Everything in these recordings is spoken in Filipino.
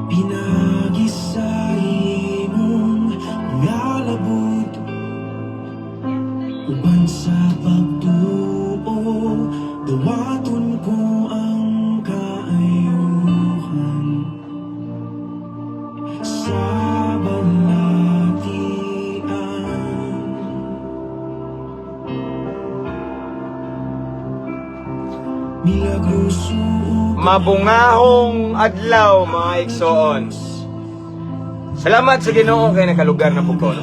Pinagisay mong ngalabot uban sa pagtuo, dawaton ko ang kaayuhan sa balatian. Milagroso Mabungahong adlaw mga igsoon. Salamat sa Ginoo kay nakalugar na po ko.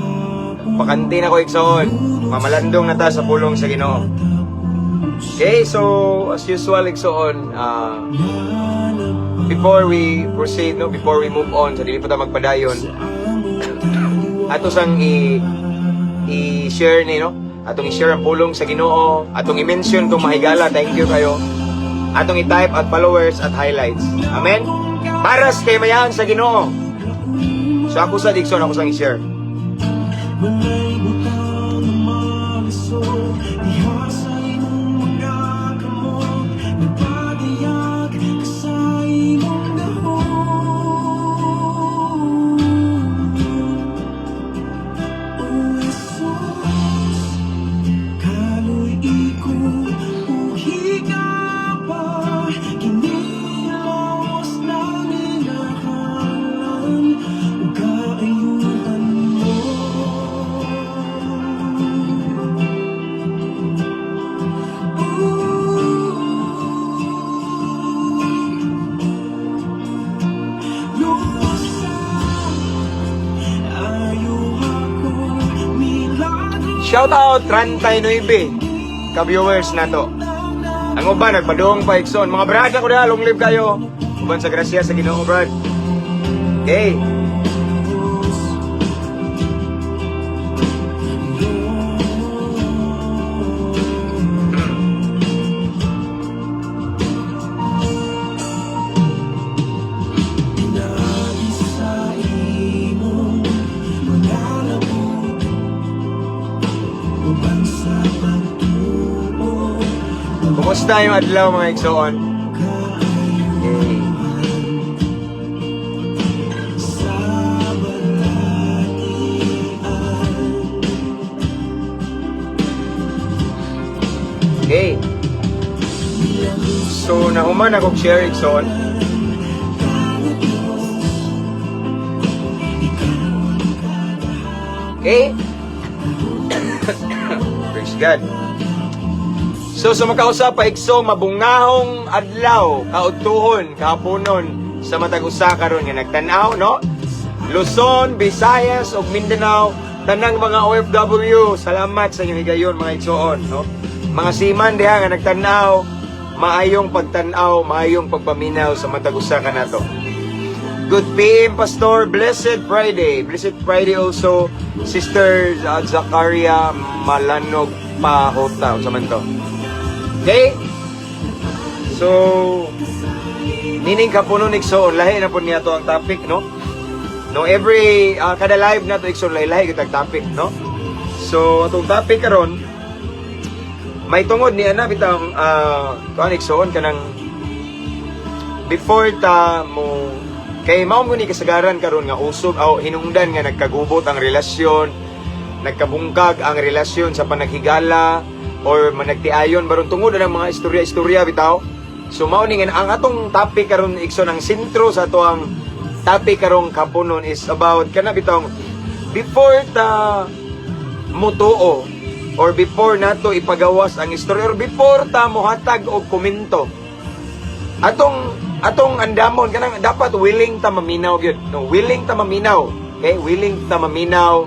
Pakanti na ko igsoon. Mamalandong na ta sa pulong sa Ginoo. Okay, so as usual igsoon, before we proceed, no, before we move on, sa dili pa ta magpadayon, ato sang i-share ni, no? Atong i-share ang pulong sa Ginoo, atong i-mention tong mahigala, thank you kayo. Atong i-type at followers at highlights. Amen? Para sa kay mayan sa Ginoo. So ako sa Dixon, ako sang i-share. Walay butang na maliso, ihasay mong mga kamot, nagpagayag sa imong dahon. O Jesus, kaloy ikot, uhiga pa, kinilawas ng inahalan, o kaayuhan mo. Shout out 39 ka-viewers na to. Ang uban nagpadung pa igsoon. Mga brad ako na, long live kayo. Uban sa grasya sa Ginoo, brad. Okay. Kumusta yung adlaw mga igsoon? Okay. So, nahuman akong share igsoon. Okay. Praise God. So, sumakausap pa igso, mabungahong adlaw, kaudtuhon, kahaponon, sa matag usa karon nga nagtanaw, no? Luzon, Visayas, ug Mindanao, tanang mga OFW, salamat sa inyong higayon mga igsoon, no? Mga seaman diha nga nagtanaw, maayong pagtanaw, maayong pagpaminaw sa matag usa kanato. Good PM, Pastor. Blessed Friday. Blessed Friday also, Sister Zakaria Malanog Pahota. Sa man to. Okay? So, nining kapuno igsoon, lahi na po niya to ang topic, no? No, every, kada live na to igsoon, lahi kitag topic, no? So, itong topic karon may tungod niya na bitang, kuan igsoon, kanang, before ta mo, kay mao mo ni kasagaran karon nga usog, hinungdan nga nagkagubot ang relasyon, nagkabungkag ang relasyon sa panaghigala, or managtiayon baron tungod ang mga istorya bitaw. So mao ni ang atong topic karon igsoon, ang sentro sa ato ang topic karong kapunon is about kana bitaw before ta mutuo or before nato ipagawas ang istorya or before ta mohatag og komento. Atong andamon kanang dapat willing ta maminaw gyud, no? Willing ta maminaw. Okay? Willing ta maminaw.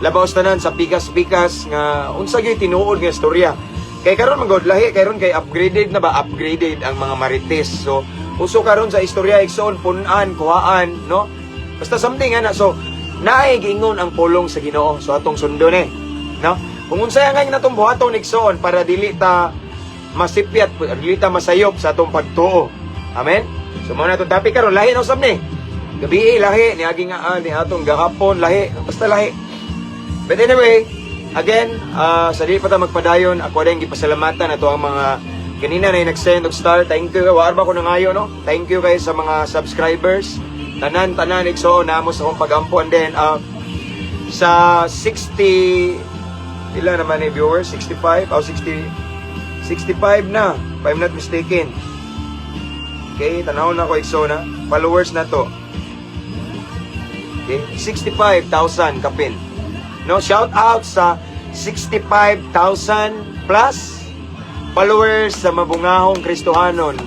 Labaw tanan sa pikas-pikas nga unsa gyud tinuod nga istorya. Kay karon magod lahi karon kay upgraded na ba, upgraded ang mga marites. So uso karon sa istorya igsoon punan, kuhaan, no? Basta something ana. So naay giingon ang pulong sa Ginoo. So atong sundo ni, no? Kung unsay nga natong buhaton igsoon para dili ta masipyat, dili ta masayop sa atong pagtuo. Amen. So mo na itong topic karon lahi na usab ni. Gabi lahi ni aging ni atong gahapon lahi, basta lahi. But anyway, again, sa di pa ta magpadayon, ako rin gipasalamatan ato ang mga kanina na nag-send og star. Thank you. War ba ko nangayo, no? Thank you guys sa mga subscribers. tanan igsoon namo sa akong pagampo. And then sa 60 ilan naman ni viewers, 65 o 65 na, if I'm not mistaken. Okay, tanaw na ko igsoon na followers na to. Okay, 65,000 kapin. No, shout out sa 65,000 plus followers sa mabungahong Kristohanon.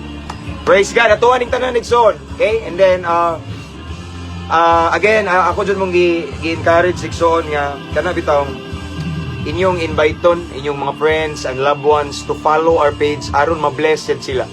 Praise God. Atuan ning tanan igsoon. Okay? And then again, ako jud mong gi-encourage igsoon nga kana bitong inyong inviteon inyong mga friends and loved ones to follow our page aron ma-blessed sila.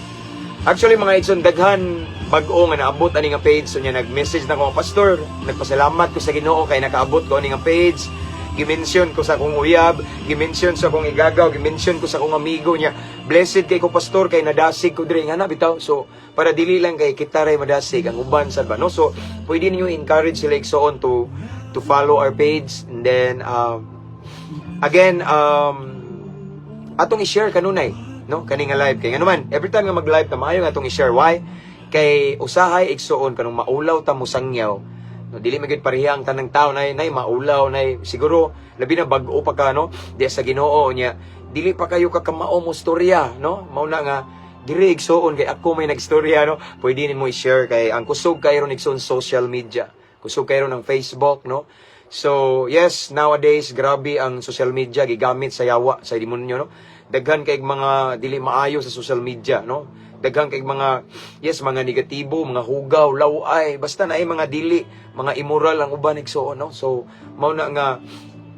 Actually mga igsoon, daghan bag-o nga naabot ani nga page. So nya nag-message na ko, pastor, nagpasalamat ko sa Ginoo kay nakaabot ko ani nga page. Gimension ko sa akong uyab, gimension sa akong igagaw, gimension ko sa akong amigo niya. Blessed kay ko pastor kay nadasig ko diri nga na bitaw. So para dili lang kay kita ray madasig ang uban sad ba no. So pwede niyo encourage sila igsoon to follow our page. And then again atong i-share kanunay no kani nga live kay nganuman every time nga mag-live ta maayo nga atong i-share. Why? Kay usahay igsoon kanung maulaw ta mo sangyaw. No, dili magid pareha ang tanang tao nay maulaw nay siguro labi na bag-o pa ka no di sa Ginoo niya dili pa kayo kakamao mo storya no mao na nga diri igsoon kay ako may nagstorya no pwede nimo i-share kay ang kusog kayo ron igsoon social media kusog kayo ng Facebook no. So yes, nowadays grabe ang social media gigamit sa yawa sa demonyo no. Daghan kay mga dili maayo sa social media no. Daghang kay mga mga negatibo, mga hugaw, laway, basta na ay mga dili, mga immoral ang uban igsoon no. So mao na nga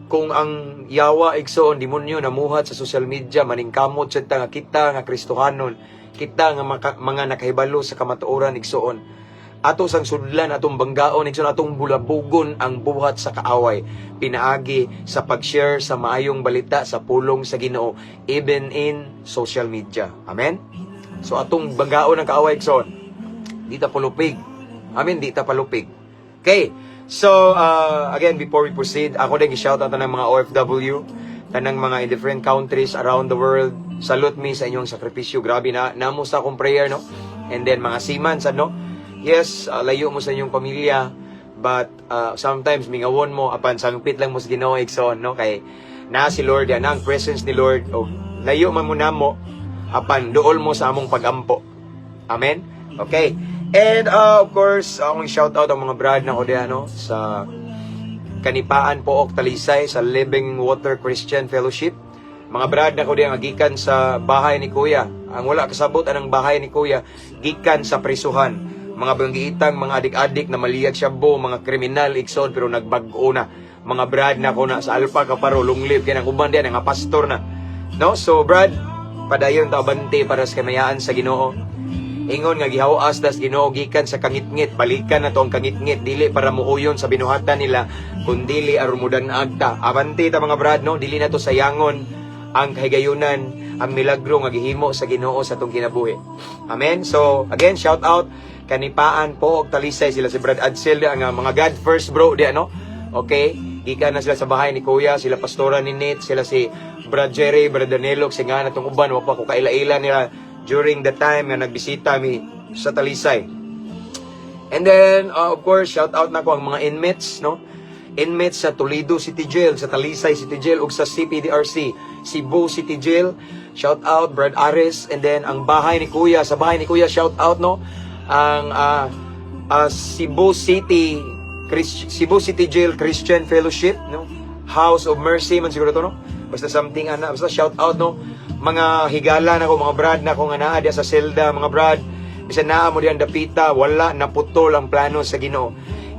kung ang yawa igsoon demonyo namuhat sa social media maningkamot sad ta nga kita nga Kristohanon, kita nga mga nakahibalo sa kamatuoran igsoon. Ato sang sudlan atong banggaon igsoon atong bulabugon ang buhat sa kaaway pinaagi sa pag-share sa maayong balita sa pulong sa Ginoo even in social media. Amen. So atong banggaon ang kaaway igsoon. Di ta palupig. Amen, di ta palupig. Okay. So again before we proceed, ako din gi-shout out ng mga OFW, tanang mga in different countries around the world. Salute me sa inyong sakripisyo. Grabe na namo sa akong prayer no. And then mga seaman no. Yes, layo mo sa inyong pamilya, but sometimes mingawon mo apan sangpit lang mo sa Ginoo igsoon no kay na si Lord yan ang presence ni Lord. Oh, layo man mo namo apan duol mo sa among pagampo. Amen? Okay. And of course, akong shout out ang mga brad na ko diyan no sa Kanipaan Pook Talisay sa Living Water Christian Fellowship. Mga brad na ko diyan gikan sa bahay ni Kuya. Ang wala kasabot anang bahay ni Kuya gikan sa prisuhan. Mga banggiitang mga adik-adik na maliyag syabo, mga kriminal igsoon pero nagbag-o na. Mga brad na ko na sa Alpha Kaparo lunglib kay nang uban diyan nga pastor na. No? So brad, padayon ta bante para sa kamayaan sa Ginoo. Ingon nga gihawas das Ginoo gikan sa kangitngit, balikan na to ang kangitngit dili para muuyon sa binuhatan nila kun dili aron mudan agta. Abante ta mga brad no, dili na to sayangon ang kahigayunan, ang milagro nga gihimo sa Ginoo sa atong kinabuhi. Amen. So again, shout out Kanipaan Pook Talisay, sila si Brad Adsel ang mga God first bro di ano. Okay? Gikan na sila sa bahay ni Kuya, sila pastora ni Nate, sila si Brad Jerry, Brad Danilo, kasi nga natong uban, wapa ko kaila-ila nila during the time nga nagbisita mi sa Talisay. And then, of course, shout out na ko ang mga inmates, no? Inmates sa Toledo City Jail, sa Talisay City Jail, ug sa CPDRC, Cebu City Jail. Shout out, Brad Ares. And then, ang bahay ni Kuya, sa bahay ni Kuya, shout out, no? Ang Cebu City Jail Christian Fellowship, no? House of Mercy man siguro to, no? Basta something basta shout out no mga higala na ko, mga brad na ko nga naa diya sa selda, mga brad bisan naa mo diyan dapita wala naputol ang plano sa Ginoo.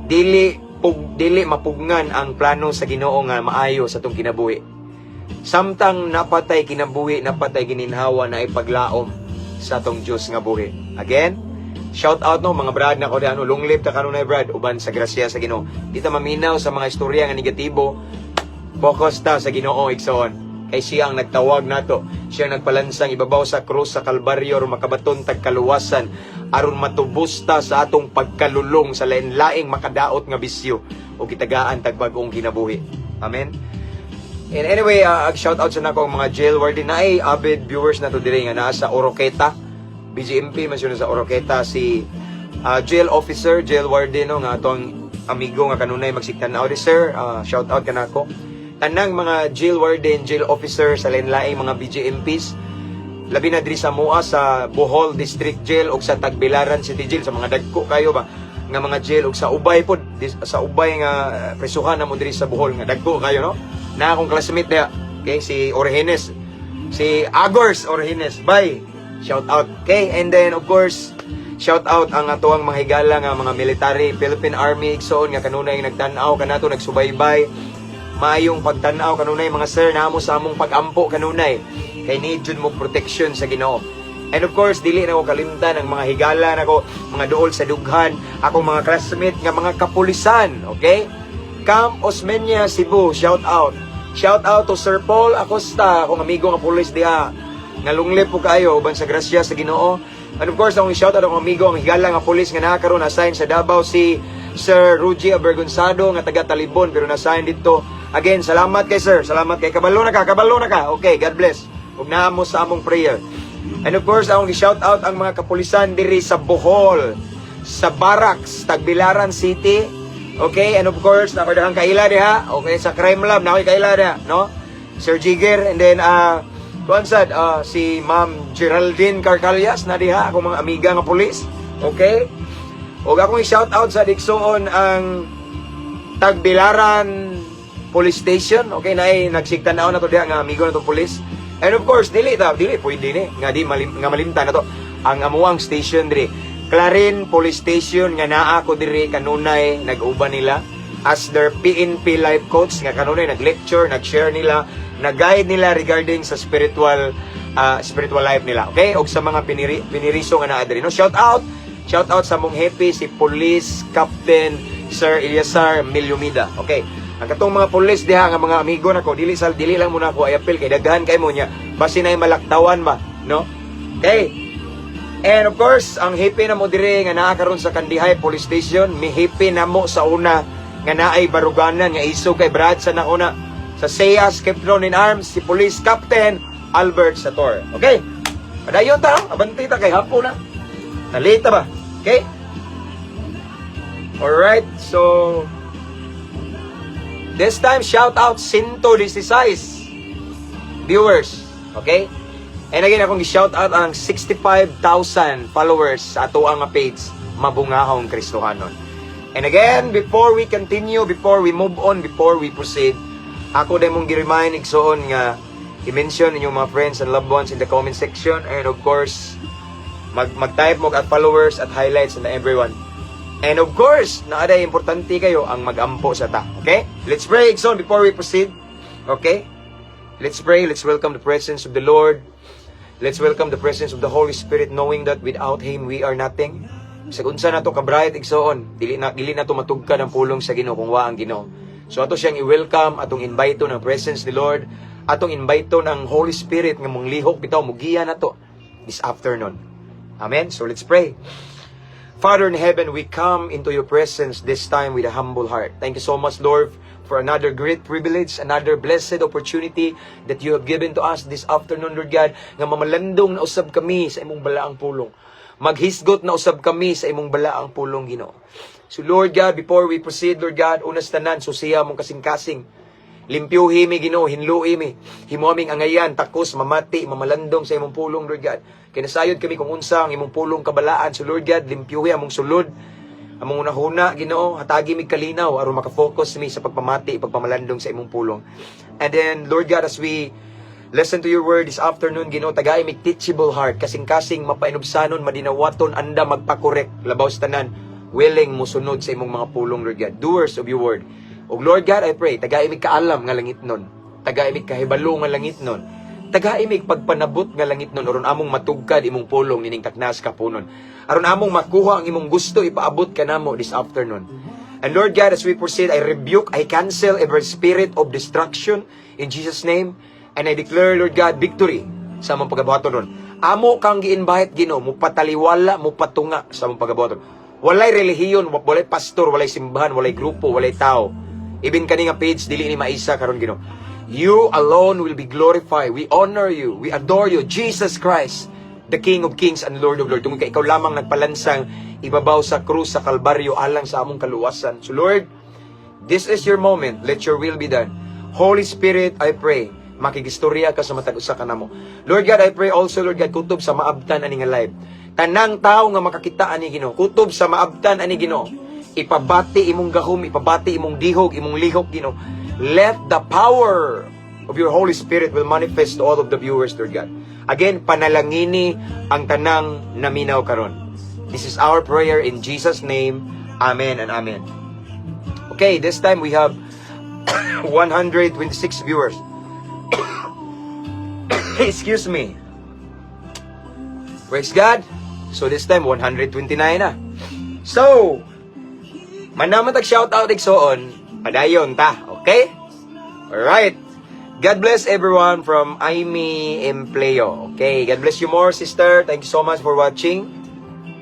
Dili mapugngan ang plano sa Ginoo nga maayo sa tong kinabuhi. Samtang napatay kinabuhi, napatay gininhawa na ipaglaom sa tong Dios nga buhi. Again, shout out no mga brad na ko diyan lunglib ta kanunay brad uban sa grasya sa Ginoo. Di ta maminaw sa mga istorya nga negatibo. Focus ta sa Ginoo igsoon. Kay siya ang nagtawag nato. Siya ang nagpalansang ibabaw sa krus sa Kalbaryo aron makabaton tag kaluwasan aron matubos ta sa atong pagkalulong sa lain-laing makadaot nga bisyo o kitagaan tag bag-ong kinabuhi. Amen. And anyway, shout out sa nako ang mga jail warden na ay avid viewers na to dire nga naa sa Oroqueta. BGMP man siya sa Oroqueta si jail officer, jail warden no, nga atong amigo nga kanunay magsigtanaw di sir. Shout out kanako. Tanang mga jail warden, jail officer sa lain-laing mga BJMPs, labi na diri sa MUA sa Bohol District Jail ug sa Tagbilaran City Jail, sa mga dagko kayo ba nga mga jail ug sa Ubay pod, sa Ubay nga presuhan namo diri sa Bohol nga dagko kayo no. Na akong classmate niya, okay, si Orhines, si Agors Orhines, bye. Shout out. Okay, and then of course shout out ang atuang mga higala nga mga military, Philippine Army igsoon nga kanunay nagtan-aw kanato nagsubaybay. Maayong pagtan-aw kanunay mga sir namo sa among pag-ampo kanunay. Kay need jud mo protection sa Ginoo. And of course, dili na ko kalimtan ang mga higala nako, mga duol sa dughan, akong mga classmate nga mga kapulisan, okay? Camp Osmeña, Cebu, shout out. Shout out to Sir Paul Acosta, akong amigo nga pulis diha. Nalunglip po kayo uban sa grasya sa Ginoo. And of course, akong shout out akong amigo ang higala nga pulis nga nakaroon assign sa Davao si Sir Rugy Abergonzado nga taga Talibon pero na-assign dito. Again, salamat kay sir. Salamat kay kabalo na ka. Okay, God bless. Ug naa mo sa among prayer. And of course, akong i-shout out ang mga kapulisan diri sa Bohol, sa Barracks, Tagbilaran City. Okay, and of course, nakadahang kaila diha. Okay, sa Crime Lab, nakoy kaila diha, no? Sir Jigger, and then tuansad si Ma'am Geraldine Carcalias na diha, akong mga amiga nga pulis. Okay? Ug akong i-shout out sa Diksoon ang Tagbilaran Police Station. Okay, naay nagsigtanaw na to diha nga amigo na to police. And of course, dili pwede ni nga malimtan na to ang amuang station diri. Clarin Police Station nga naa ko diri kanunay nag-uban nila as their PNP life coach nga kanunay nag-lecture, nag-share nila, nag-guide nila regarding sa spiritual life nila. Okay? Og sa mga piniriso nga naa diri. No, shout out sa mong happy si Police Captain Sir Eliasar Milyumida. Okay? Ang katong mga pulis diha nga mga amigo nako, dili lang muna ako ay appeal kay daghan kay mo nya basi nay malaktawan ba, no? Okay. And of course, ang happy na mo dire nga naa karon sa Kandihay Police Station, mi happy na mo sa una nga naay baruganan nga iso kay Brad sa nauna sa SEAS Captain in Arms si Police Captain Albert Sator. Okay? Padayon ta, abanti ta kay hapon na. Nalita ba? Okay? Alright, so this time, shout out 116 viewers. Okay? And again, akong i-shout out ang 65,000 followers sa ato ang page, Mabungahong Kristohanon. And again, before we continue, before we move on, before we proceed, ako din mong gi-remind igsoon nga i-mention inyong mga friends and loved ones in the comment section. And of course, mag-type mo at followers at highlights and everyone. And of course, naaday importante kayo ang mag-ampo sa ta. Okay? Let's pray, Igsoon, before we proceed. Okay? Let's pray. Let's welcome the presence of the Lord. Let's welcome the presence of the Holy Spirit, knowing that without Him, we are nothing. Sa unsa na to kabright, Igsoon, dili na to matugkad ang pulong sa Ginoo kung wa ang Ginoo. So ato siyang i-welcome, atong invite ng presence ni Lord, atong invite ng Holy Spirit nga mong lihok bitaw mugiya na to this afternoon. Amen? So let's pray. Father in heaven, we come into your presence this time with a humble heart. Thank you so much, Lord, for another great privilege, another blessed opportunity that you have given to us this afternoon, Lord God, nga mamalandong na usab kami sa imong balaang pulong. Maghisgot na usab kami sa imong balaang pulong, Ginoo. So, Lord God, before we proceed, Lord God, unas tanan, susiya mong kasing-kasing. Limpyuhi mi, Ginoo, hinluhi mi. Himuaming angayan, takos, mamati, mamalandong sa imong pulong, Lord God. Kinasayod kami kung unsa ang imong pulong kabalaan. So Lord God, limpyuhi among sulod, among unahuna, Ginoo, hatagi mi kalinaw aron makafocus mi sa pagpamati, pagpamalandong sa imong pulong. And then Lord God, as we listen to your word this afternoon, Ginoo, tagay mi teachable heart, kasing-kasing mapainubsanon, madinawaton, anda magpakorek, labaw sa tanan, willing musunod sa imong mga pulong, Lord God, doers of your word. O Lord God, I pray, tagay mi kaalam nga langit nun, tagay mi kahibalo nga langit nun, tagaimig pagpanabot nga langit nun, aron among matugkad imong pulong nining taknas kapunon. Aron among makuha ang imong gusto ipaabot kanamo this afternoon. And Lord God, as we proceed, I rebuke, I cancel every spirit of destruction in Jesus' name. And I declare, Lord God, victory sa among pagabuhaton ron. Amo kang gi-invite, Ginoo, mo pataliwala, mo patunga sa among pagabuhaton. Walay relihiyon, walay pastor, walay simbahan, walay grupo, walay tao. Even kani nga page, dili ni maisa karon, Ginoo. You alone will be glorified. We honor you. We adore you. Jesus Christ, the King of Kings and Lord of Lords. Tungkol ka ikaw lamang nagpalansang ibabaw sa krus sa Kalbaryo alang sa among kaluwasan. So Lord, this is your moment. Let your will be done. Holy Spirit, I pray, makigistorya ka sa matag usa ka namo. Lord God, I pray also, Lord God, kutob sa maabtan ani nga live. Tanang tao nga makakita ani Ginoo, kutob sa maabtan ani Ginoo. Ipabati imong gahom, ipabati imong dihog, imong lihok Ginoo. Let the power of your Holy Spirit will manifest to all of the viewers, Lord God. Again, panalangini ang tanang naminaw karon. This is our prayer in Jesus' name. Amen and amen. Okay, this time we have 126 viewers. Excuse me. Praise God. So this time 129 na. So, manaman tag shout out igsoon, padayon ta, okay? All right. God bless everyone from Aimee Empleo. Okay, God bless you more, sister. Thank you so much for watching.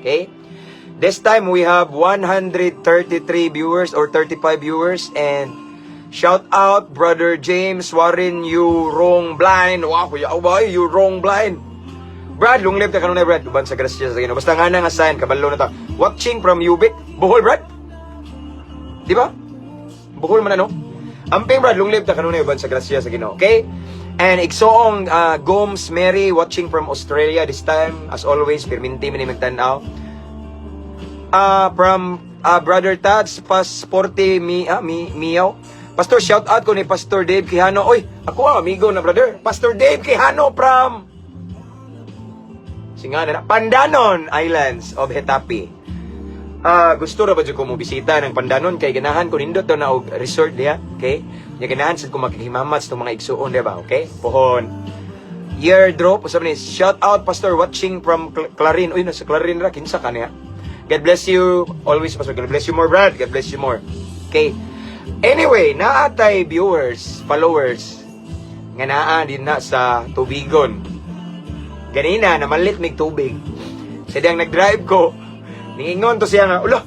Okay? This time we have 133 viewers or 35 viewers, and shout out Brother James Warren, you wrong blind. Wow, kuya, away, you wrong blind. Brad, lunglib ta kanunay, Brad. Uban sa grasya sa Ginoo. Basta nga nga sign, kabalo na ta. Watching from Ubic, Bohol, Brad. Di ba? Bohol man ano? Amping, Brad, lunglib ta kanunay, uban sa grasya sa Ginoo. Okay? And igsoong Gomes Mary watching from Australia this time. As always, perminti man imong tan-aw. From Brother Tats, Pasporte Miyaw. Pastor, shout out ko ni Pastor Dave Quijano. Oy, ako amigo na brother. Pastor Dave Quijano from Singana, Pandanon Islands of Hetapi. Gusto ra ba jud ko mo bisita ng Pandanon kay ganahan ko nindot daw na og resort diha, okay? Ya ganahan sad ko makihimamat sa mga igsuon diba, okay? Pohon. Year drop usab ni shout out Pastor watching from Clarin. Uy, nasa Clarin ra kinsa ka niya. God bless you always, Pastor. God bless you more, Brad. God bless you more. Okay. Anyway, naatay viewers, followers nga naa din na sa tubigon. Ganina namalit mig tubig. Sa diyang nag-drive ko, ningon to siya nga, ulo,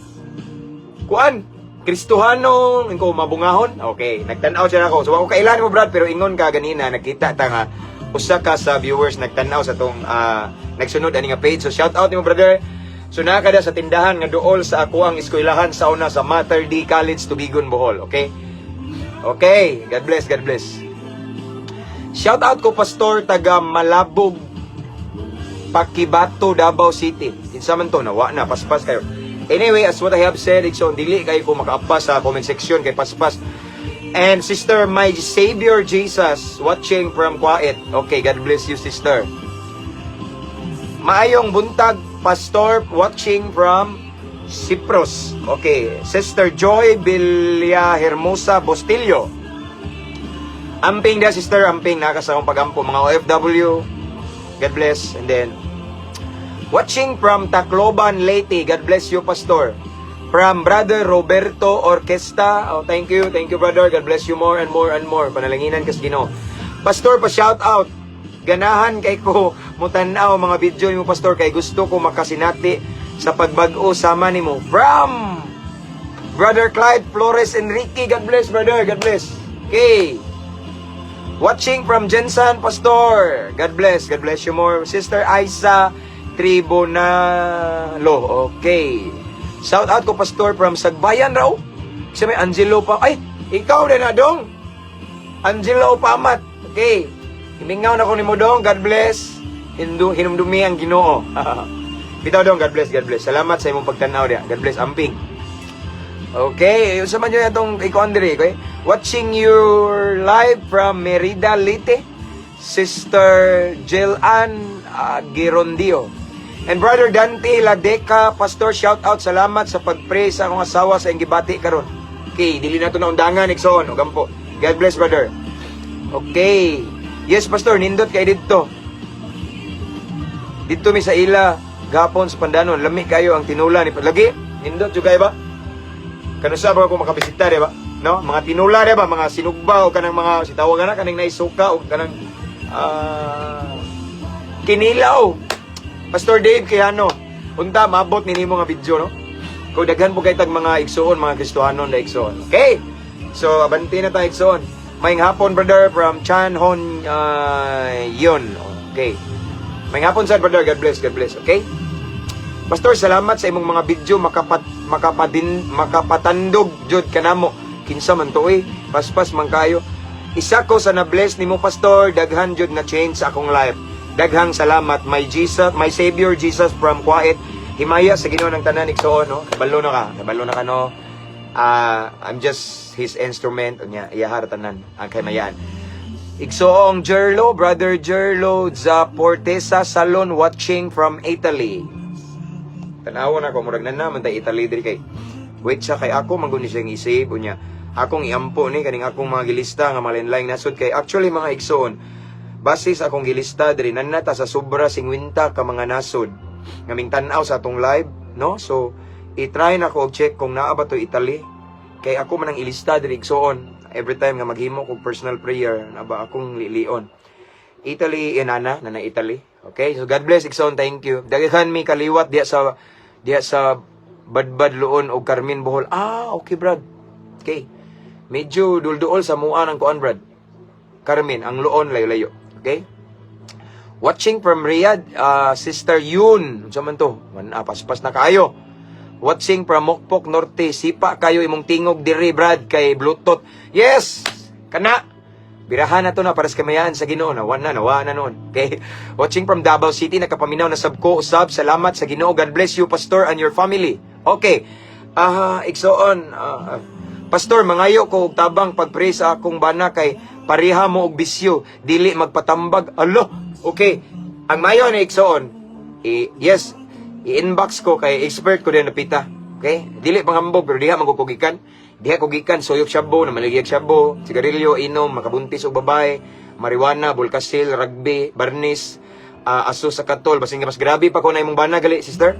kuan, Kristohano, ko mabungahon. Okay, nagtanaw siya ako. So ako kailan mo, Brad, pero ingon ka ganina, nagkita ta nga usa ka sa viewers nagtanaw sa tong nagsunod ani nga page. So shout out nimo, brother. So nakada sa tindahan nga duol sa ako ang eskwelahan sa una sa Mater D College Tubigon, Bohol. Okay? Okay, God bless, God bless. Shout out ko Pastor taga Malabog, Pakibato, Davao City. Kinsa man to, nawa na, paspas kayo. Anyway, as what I have said, so dili kayo ko makapas sa comment section kay paspas. And Sister My Savior Jesus watching from Kuwait. Okay, God bless you, sister. Maayong buntag Pastor watching from Cyprus. Okay, Sister Joy Villa Hermosa Bostillo. Amping da, sister, amping nakasawang pagampo mga OFW. God bless. And then watching from Tacloban, Leyte. God bless you, Pastor. From Brother Roberto Orquesta. Oh, thank you, brother. God bless you more and more and more. Panalanginan kas Ginoo. Pastor, pa shout out. Ganahan kay ko mutanaw mga video nimo, Pastor, kay gusto ko makasinati sa pagbag-o sama nimo. From Brother Clyde Flores Enrique. God bless, brother. God bless. Okay. Watching from Jensen, Pastor. God bless. God bless you more. Sister Isa Tribunalo. Okay. Shout out ko, Pastor, from Sagbayan raw. Kasi may Angelo pa. Ay, ikaw na na dong. Angelo Pamat. Okay. Himingaw na ko ni mo dong. God bless. Hinumdumi ang Ginoo. Bitaw dong. God bless. God bless. Salamat sa imong pagtanaw dia. God bless. Amping. Okay. Usama nyo itong ikaw, Andre. Okay? Watching your live from Merida, Leyte. Sister Jilan Girondio. And Brother Dante Ladeca, Pastor, shout out, salamat sa pag-pray sa akong asawa sa Ingibati karon. Okay, dili na to na undangan, Nixon, o gampo. God bless, brother. Okay. Yes, Pastor, nindot kay dito. Dito mi sa ila, gapon sa Pandanon, lami kayo ang tinula ni lagi. Nindot jud kayo ba? Kanusa ba ko makabisita, di ba? No? Mga tinula, di ba? Mga sinugba o kanang mga sitawagan na kanang naisuka o kanang kinilaw. Pastor Dave Quijano, unta mabot ni nimo nga video, no? Kung daghan po kay tag mga igsoon, mga Kristohanon na igsoon. Okay? So abanti na tayo igsoon. Maayong hapon, brother, from Chan Hon Yun. Okay. Maayong hapon, sir, brother. God bless, God bless. Okay? Pastor, salamat sa imong mga video makapatandog jud kanamo. Kinsa man to paspas man kayo. Isa ko sa na-bless nimo Pastor, daghan jud na change sa akong life. Daghang salamat, my Jesus, my Savior Jesus from quiet. Himaya sa Ginoo ng tanan igsoon, no? Nabalo na ka no. I'm just his instrument unya iyahar tanan ang kay mayan. Igsoong Jerlo, Brother Jerlo Zaportesa Salon watching from Italy. Tanawon ako murag na naman tay Italy diri kay. Wait sa kay ako manguni siyang isip unya. Akong iampo ni kaning akong mga gilista nga malinlaing nasod kay actually mga igsoon. Base sa akong gilista diri nanata sa sobra 50 ka mga nasod nga ming tan-aw sa atong live, no? So i-try na ko og check kung naa ba to Italy. Kay ako man ang ilista diri igsoon. Every time nga maghimo kog personal prayer na ba akong lilion. Italy inana na Italy. Okay? So God bless igsoon, thank you. Daghan mi kaliwat diya sa Badbad Luon og Carmen Bohol. Okay Brad. Okay. Medyo dulduol sa mua ng kuan Brad. Carmen, ang Luon layo-layo. Okay? Watching from Riyadh, Sister Yun. Unsa man to? Paspas na kaayo. Watching from Mokpok Norte, sipa kayo imong tingog diri Brad kay Bluetooth. Yes! Kana. Birahan na to na para sa kamayaan sa Ginoo na nawa na noon. Okay? Watching from Davao City, nakapaminaw na sabko usab. Salamat sa Ginoo. God bless you Pastor and your family. Okay. Igsoon, Pastor, mangayo ko og tabang pagpray sa akong bana kay pareha mo og bisyo, dili magpatambag. Alo. Okay. Ang mayo ni igsoon, yes, i-inbox ko kay expert ko din napita. Okay? Dili pangambog pero diha magkukugikan. Diha kugikan soyok syabo na maligiyag syabo, sigarilyo, inom, makabuntis og babae, marijuana, bulkasil, rugby, barnis, aso sa katol, basing mas grabe pa ko na imong bana gali, sister.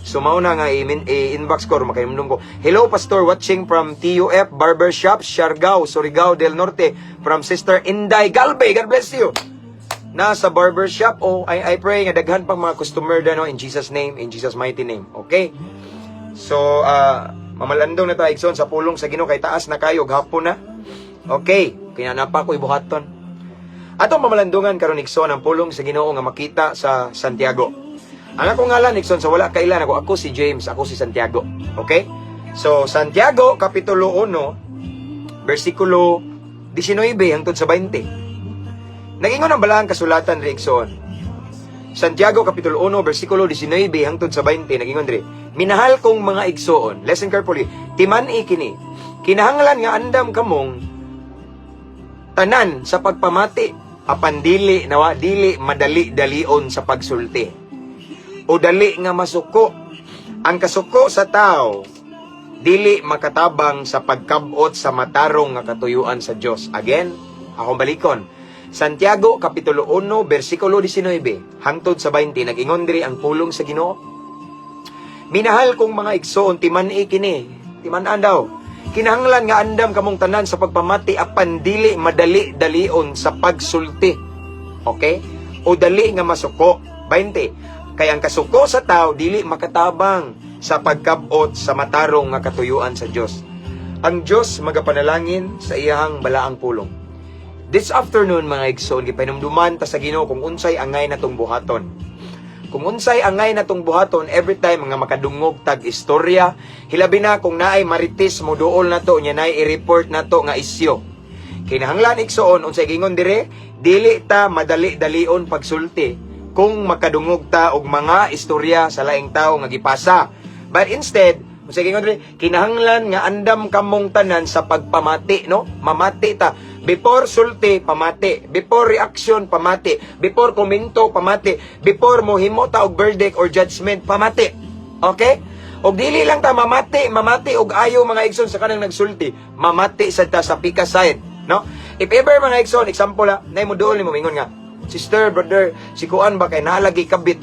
So mao na nga i-inbox ko makahimdom ko. Hello Pastor, watching from TUF Barbershop, Siargao, Surigao del Norte, from Sister Inday Galbe. God bless you. Nasa barbershop, I pray nga daghan pang mga customer dano in Jesus name, in Jesus mighty name. Okay? So, mamalandong na tayo igsoon sa pulong sa Ginoo kay taas na kayo gahapon na. Okay, kaya napa ko ibuhaton. Atong mamalandungan karon igsoon ang pulong sa Ginoo nga makita sa Santiago. Ang akong ngalan igsoon sa wala kailan ako si James, ako si Santiago. Okay? So, Santiago kapitulo 1 bersikulo 19 hangtod sa 20. Nagingon ang balahang kasulatan ri igsoon. Santiago kapitulo 1 bersikulo 19 hangtod sa 20 nagingon diri. Minahal kong mga igsoon, listen carefully. Timan-i kini. Kinahanglan nga andam kamong tanan sa pagpamati apan dili madali dalion sa pagsulti. O dali nga masuko. Ang kasuko sa tao dili makatabang sa pagkabot sa matarong nga katuyuan sa Dios. Again, akong balikon. Santiago kapitulo 1 bersikulo 19 hangtod sa 20 nagingon diri ang pulong sa Ginoo. Minahal kong mga igsoon, timan-i kini. Timan-an daw. Kinahanglan nga andam kamong tanan sa pagpamati apan dili madali dalion sa pagsulti. Okay? O dali nga masuko. 20. Kay ang kasuko sa tao dili makatabang sa pagkabot sa matarong nga katuyuan sa Dios. Ang Dios magapanalangin sa iyang balaang pulong. This afternoon mga igsoon gipahinumduman ta sa Ginoo kung unsay angay natong buhaton. Kung unsay angay natong buhaton every time nga makadungog tag istorya, hilabi na kung naay marites mo duol na to nya naay i-report na to nga isyo. Kinahanglan igsoon unsay gingon dire, dili ta madali-dalion pagsulti kung makadungog ta og mga istorya sa laing tawo nga gipasa. But instead, unsay gingon dire, kinahanglan nga andam kamong tanan sa pagpamati, no? Mamati ta. Before sulti, pamati. Before reaction, pamati. Before komento, pamati. Before mohimo ta og verdict or judgment, pamati. Okay? Og dili lang ta mamati og ayo mga igsoon sa kanang nagsulti. Mamati sad ta sa pika side, no? If ever mga igsoon, example nay mo duol nimo mingon nga, sister, brother, si kuan ba kay nalagi kabit.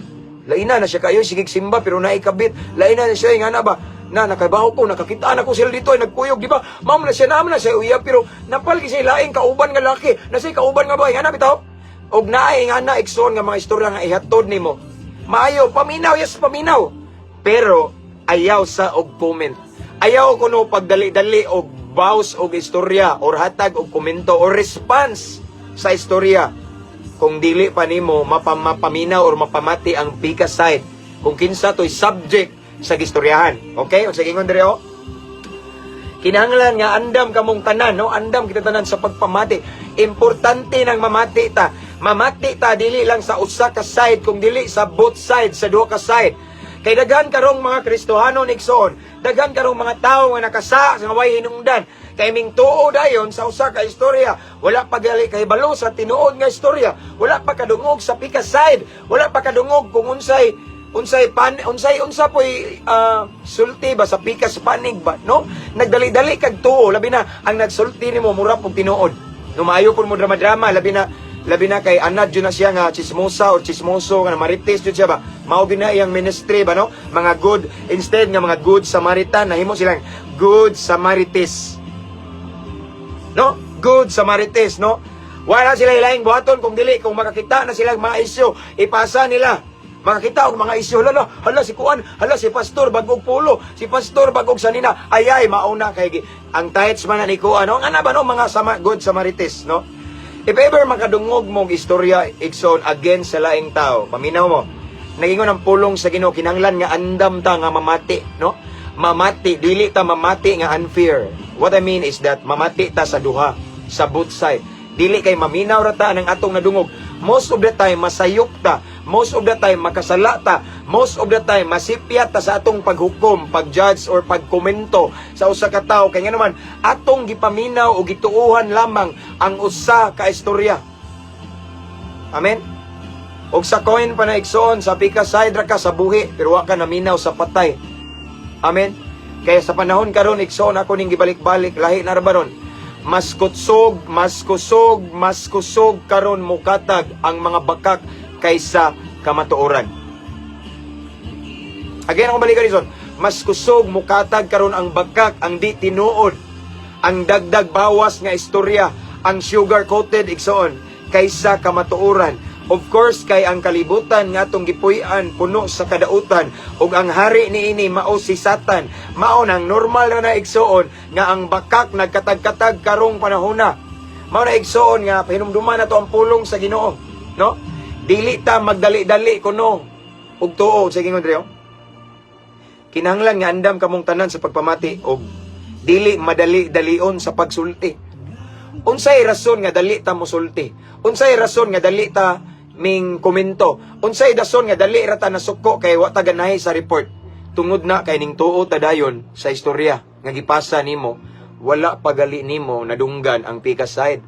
Laina na siya kayo sigig simba pero naay kabit. Laina na siya nga na ba? Na nakabaho ko, nakakita na ko sila dito ay nagkuyog, di ba? Ma'am na siya naman na siya uya, pero napal kasi laing kauban nga laki. Nasay kauban nga ba? Nga na bitaw? Og naay nga na igsoon nga mga istorya nga ihatod nimo. Maayo, paminaw, yes, paminaw. Pero ayaw sa og comment. Ayaw ko no pagdali-dali og baws og istorya or hatag og komento or response sa istorya. Kung dili pa nimo mapaminaw or mapamati ang pika side kung kinsa to'y subject sa gistoryahan. Okay? O sa ingon dire o. Kinahanglan nga andam kamong tanan, no? Andam kita tanan sa pagpamati. Importante nang mamati ta. Mamati ta dili lang sa usa ka side, kung dili sa both sides, sa duha ka side. Kay daghan karong mga Kristohano nigsoon, daghan karong mga tawo nga nakasa sa way hinungdan. Kay ming tuo dayon sa usa ka istorya, wala pa gali kay balo sa tinuod nga istorya, wala pa kadungog sa pika side, wala pa kadungog kung unsa poy sulti ba sa pika sa panig ba, no? Nagdali-dali kag tuo, labi na ang nagsulti nimo mura pug tinuod. No maayo pud mo drama-drama, labi na kay anad jud na siya nga chismosa or chismoso nga marites jud siya ba. Mao gyud na iyang ministry ba, no? Mga good, instead nga mga good Samaritan, nahimo silang good Samarites. No? Good Samarites, no? Wala sila ilaing buhaton kung dili, kung makakita na silang mga isyo, ipasa nila. Makakita og mga isyo, hala si Kuan, hala si Pastor bagog pulo, si Pastor bagog sanina, ayay mauna kay ang tithes man ni Kuan, no? Ana ba no mga good Samarites, no? If ever makadungog mong istorya ikson against sa laing tao, paminaw mo, nagingon ang pulong sa Ginoo, kinahanglan nga andam ta nga mamati, no? Mamati, dili ta mamati nga unfair. What I mean is that mamati ta sa duha, sa both side. Dili kay maminaw ra ta ng atong nadungog. Most of the time masayop ta, most of the time makasala ta, most of the time masipyat ta sa atong paghukom, pagjudge or pagkomento sa usa ka tawo. Kaya nga naman atong gipaminaw o gituuhan lamang ang usa ka istorya. Amen. Og sa coin pa na igsoon, sa pika side ra ka sa buhi, pero wa ka naminaw sa patay. Amen. Kaya sa panahon karon igsoon ako ning gibalik-balik, lahi na ra ba ron? Mas kusog karon mukatag ang mga bakak kaysa kamatuoran. Again ako balikan ison. Mas kusog mukatag karon ang bakak, ang di tinuod, ang dagdag bawas nga istorya, ang sugar coated igsoon kaysa kamatuoran. Of course, kay ang kalibutan nga atong gipuy-an puno sa kadautan ug ang hari niini mao si Satan. Mao nang normal na igsoon nga ang bakak nagkatag-katag karong panahona. Mao na igsoon nga pahinumduman nato ang pulong sa Ginoo, no? Dili ta magdali-dali kuno ug tuo sa gingon dre. Kinahanglan nga andam kamong tanan sa pagpamati ug dili madali-dalion sa pagsulti. Unsay rason nga dali ta mosulti? Unsay rason nga dali ta ming komento? Unsay dason nga dali ra ta nasuko kay wa ta ganahay sa report? Tungod na kay ning tuo ta dayon sa istorya nga gipasa nimo, wala pagali nimo nadunggan ang pikas side.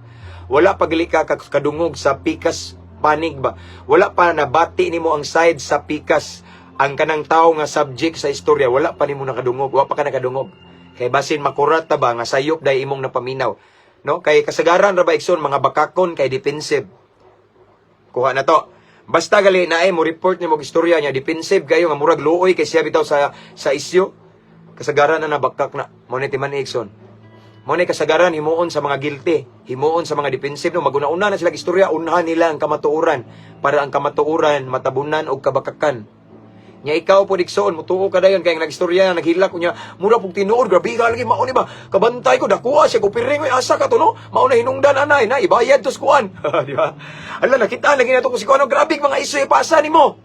Wala pagali ka kadungog sa pikas panig ba? Wala pa nabati nimo ang side sa pikas. Ang kanang tawo nga subject sa istorya, wala pa nimo nakadungog, wala pa ka nakadungog. Kay basin makurat ta ba nga sayop day imong napaminaw. No? Kay kasagaran ra ba igsoon mga bakakon kay defensive. Kuha na to. Basta gali na ay mo report ni mo istorya niya defensive kayo nga murag luoy kay siya bitaw sa isyu. Kasagaran na nabakak na. Mo ni timan igsoon. Mo ni kasagaran himuon sa mga guilty, himuon sa mga defensive no maguna-una na sila istorya, unahan nila ang kamatuoran para ang kamatuoran matabunan og kabakakan. Nya ikaw po diksoon mutuo ka dayon kay nagistorya naghilak ko niya mura pug tinuod grabe ka lagi mao ni ba kabantay ko dakuha siya ko piring asa ka to no mao na hinungdan anay na ibayad tos kuan di ba ala nakita lagi nato ko si kuan grabe mga iso ipasa nimo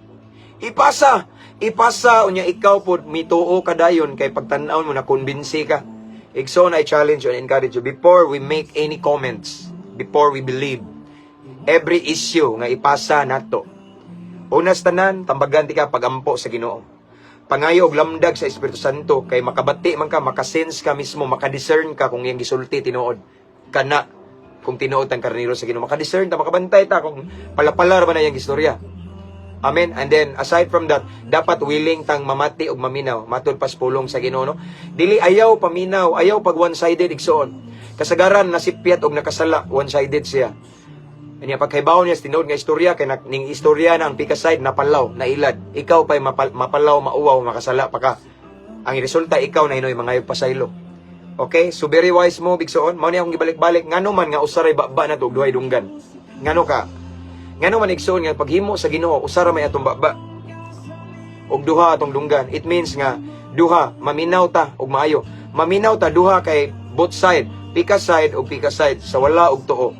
ipasa unya ikaw po mituo ka dayon kay pagtan-aw mo na kumbinsi ka igsoon I challenge and encourage you before we make any comments before we believe every issue nga ipasa nato. Unas tanan, tambagan ti ka pagampo sa Ginoo. Pangayo og lamdag sa Espiritu Santo kay makabati man ka, makasense ka mismo, makadiscern ka kung iyang gisulti tinuod. Kana kung tinuod ang karnero sa Ginoo, makadiscern ta, makabantay ta kung palapalar ba na iyang istorya. Amen. And then aside from that, dapat willing tang mamati og maminaw, matud pas pulong sa Ginoo no. Dili ayaw paminaw, ayaw pag one-sided igsoon. Kasagaran nasipyat og nakasala, one-sided siya. Kanya pagkaibaw niya tinuod nga istorya kay ning istorya na ang pika side napalaw, nailad. Ikaw pa'y mapalaw, mauwaw, makasala pa ka. Ang resulta ikaw na hinoy mga pasaylo. Okay? So very wise mo bigsoon. Mao ni akong gibalik-balik ngano man nga usaray baba na to duhay dunggan. Ngano ka? Ngano man igsoon nga paghimo sa Ginoo usara may atong baba. Og duha atong dunggan. It means nga duha maminaw ta og maayo. Maminaw ta duha kay both side, pika side og pika side sa wala og tuo.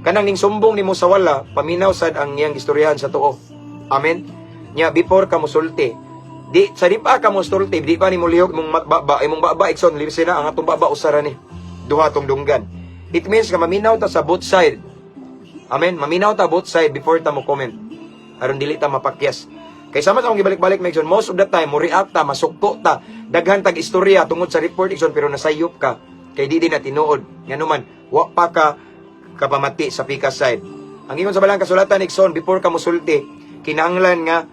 Kanang ning sumbong nimo sa wala, paminaw sad ang iyang istoryahan sa tuo. Amen. nya before ka musulti. Di sa di pa ka musulti, di pa ni mo lihok imong baba ikson libse na ang atong baba usara ni. Duha tong dunggan. It means ka maminaw ta sa both side. Amen. Maminaw ta both side before ta mo comment. Aron dili ta mapakyas. Kay sama sa akong gibalik-balik Megson, most of the time mo react ta, masukko ta, daghan tag istorya tungod sa report ikson pero nasayop ka. Kay di na tinuod. Nganuman, wa pa ka kapamati sa pika side. Ang ingon sa balang kasulatan ikson before ka musulti, kinahanglan nga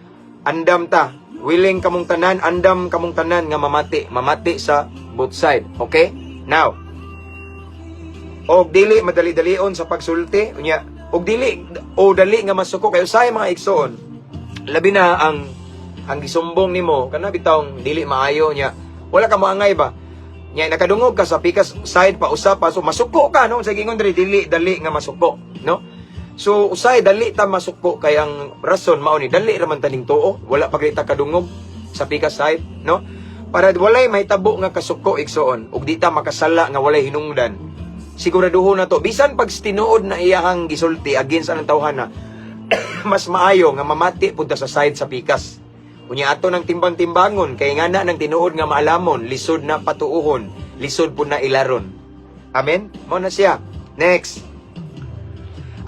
andam ta, willing kamong tanan, andam kamong tanan nga mamati sa both side. Okay? Now, og dili madali-dalion sa pagsulti, unya, og dili o dali nga masuko kayo sa mga igsoon. Labi na ang gisumbong nimo kana bitawng dili maayo nya. Wala ka moangay ba? Nya nakadungog ka sa pikas side pa usap pa so masuko ka no sa gingon dili dali nga masuko, no? So usay dali ta masuko kay ang rason mao ni dali ra man taning tuo, wala pa kita kadungog sa pikas side, no? Para walay mahitabo nga kasuko igsoon ug di ta makasala nga walay hinungdan. Siguraduho na to bisan pag tinuod na iyahang gisulti against anang tawhana, mas maayo nga mamati pud ta sa side sa pikas. Unya ato ng timbang-timbangon kay nga na nang tinuod nga maalamon, lisod na patuuhon, lisod pud na ilaron. Amen? Mao na siya. Next.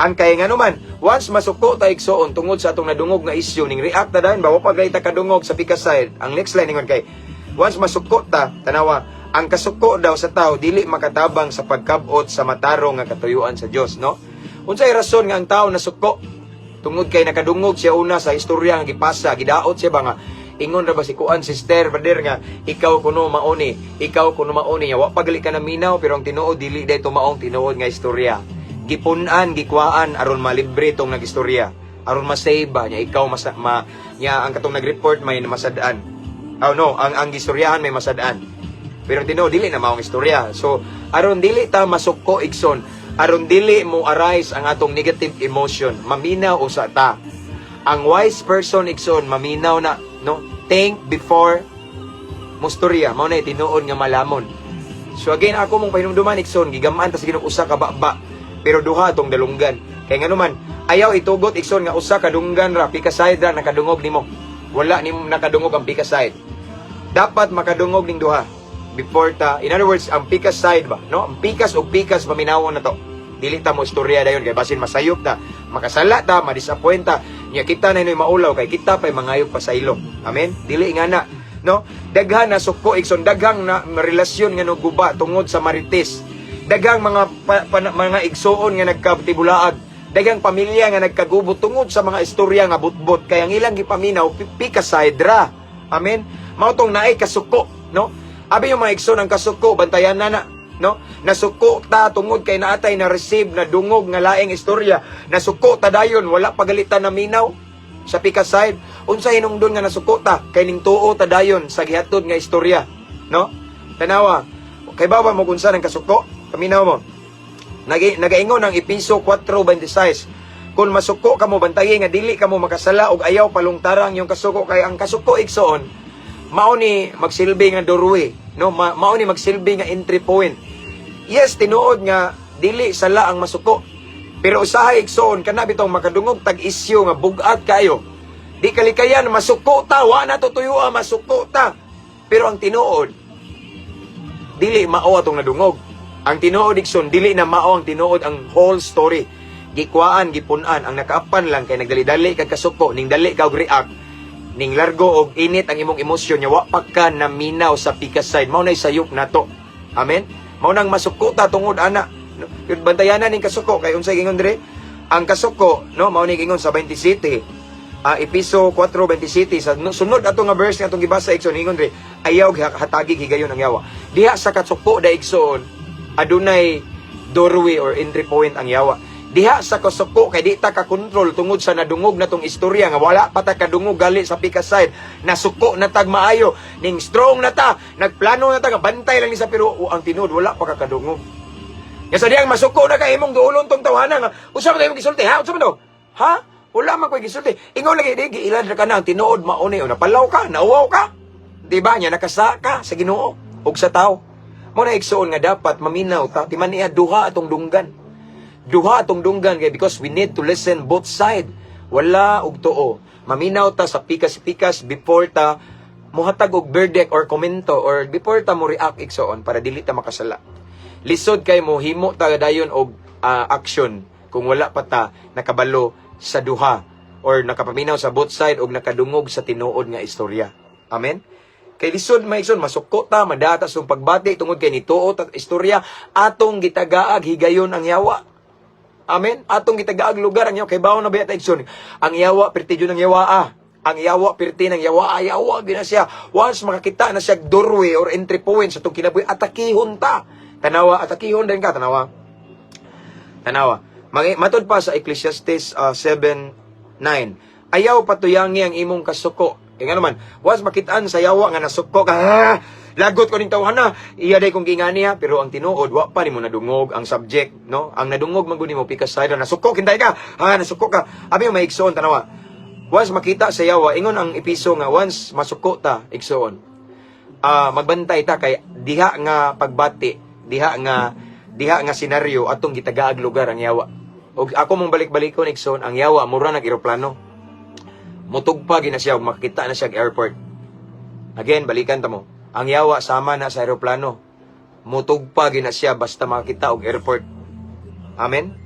Ang kay nga naman, once masuko ta igsoon tungod sa atong nadungog nga isyu ning react ta dayon bawa pa ta kadungog sa pikas side. Ang next line ingon kay once masuko ta, tanawa, ang kasuko daw sa tao dili makatabang sa pagkabot sa matarong nga katuyuan sa Dios, no? Unsay rason nga ang tao nasuko? Tungod kay nakadungog siya una sa istorya nga gipasa, gidaot siya ba nga ingon ra ba si kuan sister brother nga ikaw kuno mauni nya wa pagali ka na minaw pero ang tinuod dili dayto maong tinuod nga istorya. Gipunan, gikwaan aron malibre tong nagistorya. Aron masave ba nya ikaw nya ang katong nagreport may masadaan. Oh no, ang gistoryahan may masadaan. Pero tinuod dili na maong istorya. So aron dili ta masuko igson, aron dili mo arise ang atong negative emotion, maminaw usa ta. Ang wise person igsoon maminaw na, no? Think before mustorya, mao na tinuod nga malamon. So again ako mong pahinumduman igsoon, gigamaan ta sa Ginoo usa ka baba, pero duha tong dalunggan. Kay nganuman, ayaw itugot igsoon nga usa ka dunggan ra pika side ra nakadungog nimo. Wala nimo nakadungog ang pika side. Dapat makadungog ning duha. Before ta, in other words, ang pikas side ba, no? Ang pikas o pikas paminawon na to. Dili ta mo istorya dayon kay basin masayop ta, makasala ta, madisappoint ta. Nya kita na inoy maulaw kay kita pay mangayop pa sa ilo. Amen. Dili nga na, no? Daghan na suko igson, daghang na relasyon nga guba tungod sa marites. Daghang mga igsoon nga nagkatibulaag. Daghang pamilya nga nagkagubot tungod sa mga istorya nga butbot kay ang ilang gipaminaw pikas side ra. Amen. Mao tong naay kasuko, no? Abi yung mga igsoon ang kasuko, bantayan na, no? Nasuko ta tungod kay naatay na receive na dungog nga laing istorya. Nasuko ta dayon, wala pagalitan na minaw sa pikas side. Unsa hinungdon nga nasuko ta kay ning tuo ta dayon sa gihatod nga istorya, no? Tanawa, kay baba mo kunsa ng kasuko, paminaw mo. Nagaingon ang Episo 4:26. Kung masuko kamo bantayin nga dili kamo makasala og ayaw palungtarang yung kasuko kay ang kasuko igsoon mao ni magsilbi nga doorway, no? Mao ni magsilbi nga entry point. Yes, tinuod nga dili sala ang masuko. Pero usahay igsoon kana bitong makadungog tag isyu nga bugat kayo. Di kalikayan masuko ta, wa na tutuyo masuko ta. Pero ang tinuod dili mao atong nadungog. Ang tinuod igsoon dili na mao ang tinuod ang whole story. Gikwaan, gipunan ang nakaapan lang kay nagdali-dali kag kasuko ning dali kag react. Ning largo og init ang imong emosyon nya wa pa ka na minaw sa pikas side mao nay sayop nato. Amen. Mao nang masuko ta tungod ana. Bantayanan ning kasuko kay unsay gingon dire? Ang kasuko, no, mao ni gingon sa 27. Episo 4:27 sa sunod ato nga verse nga atong gibasa igsoon ingon dire, ayaw hatagi higayon ang yawa. Diha sa kasuko da igsoon adunay doorway or entry point ang yawa. Diha sa kasuko kay di ta ka control tungod sa nadungog na tong istorya nga wala pa ta kadungog gali sa pikas side. Nasuko na tag maayo, ning strong na ta, nagplano na ta nga bantay lang ni sa pero ang tinuod wala pa ka kadungog. Ya sa diyang masuko na ka imong duolon tong tawanan nga usa man imong gisulti ha, usa man do? Ha? Wala man koy gisulti. Ingon lagi di giilad ra ka na ang tinuod mauni o napalaw ka, nauwaw ka. Di ba nya nakasa ka sa Ginoo ug sa tao. Mo na igsoon nga dapat maminaw ta timaniya duha atong dunggan. Duha atong dunggan kay because we need to listen both side. wala og tuo. Maminaw ta sa pikas-pikas before ta muhatag og verdict or komento or before ta mo react igsoon para dili ta makasala. Lisod kay mo himo ta dayon og action kung wala pa ta nakabalo sa duha or nakapaminaw sa both side og nakadungog sa tinuod nga istorya. Amen. Kay lisod maigsoon masuko ta madata sa pagbati tungod kay nituo ta istorya atong gitagaag higayon ang yawa. Amen. Atong gitagaag lugar ang yawa kay bawon na bayat igsoon. Ang yawa perti jud ang yawa. Ang yawa perti ng yawa gina siya. Once makakita na siya doorway or entry point sa itong kinabuhi, atakihon ta. Tanawa, atakihon din ka, tanawa. Matod pa sa Ecclesiastes 7:9. Ayaw patuyangi ang imong kasuko. Kaya nga naman, once makitaan sa yawa nga nasuko ka, lagot ko ning tawhana, iya day kong gingani ha, pero ang tinuod, wa pa nimo nadungog ang subject, no? Ang nadungog man gud nimo pikas side, nasuko kinday ka, nasuko ka. Abi may igsoon tanawa. Once makita sa yawa, ingon ang episo nga once masuko ta, igsoon. Magbantay ta kay diha nga pagbati, diha nga senaryo atong gitagaag lugar ang yawa. Og ako mong balik-balikon igsoon, ang yawa mura nag eroplano. Mutugpa gina siya, makita na siya sa airport. Again, balikan ta mo. Ang yawa sama na sa eroplano. Mutugpa gina siya basta makita og airport. Amen.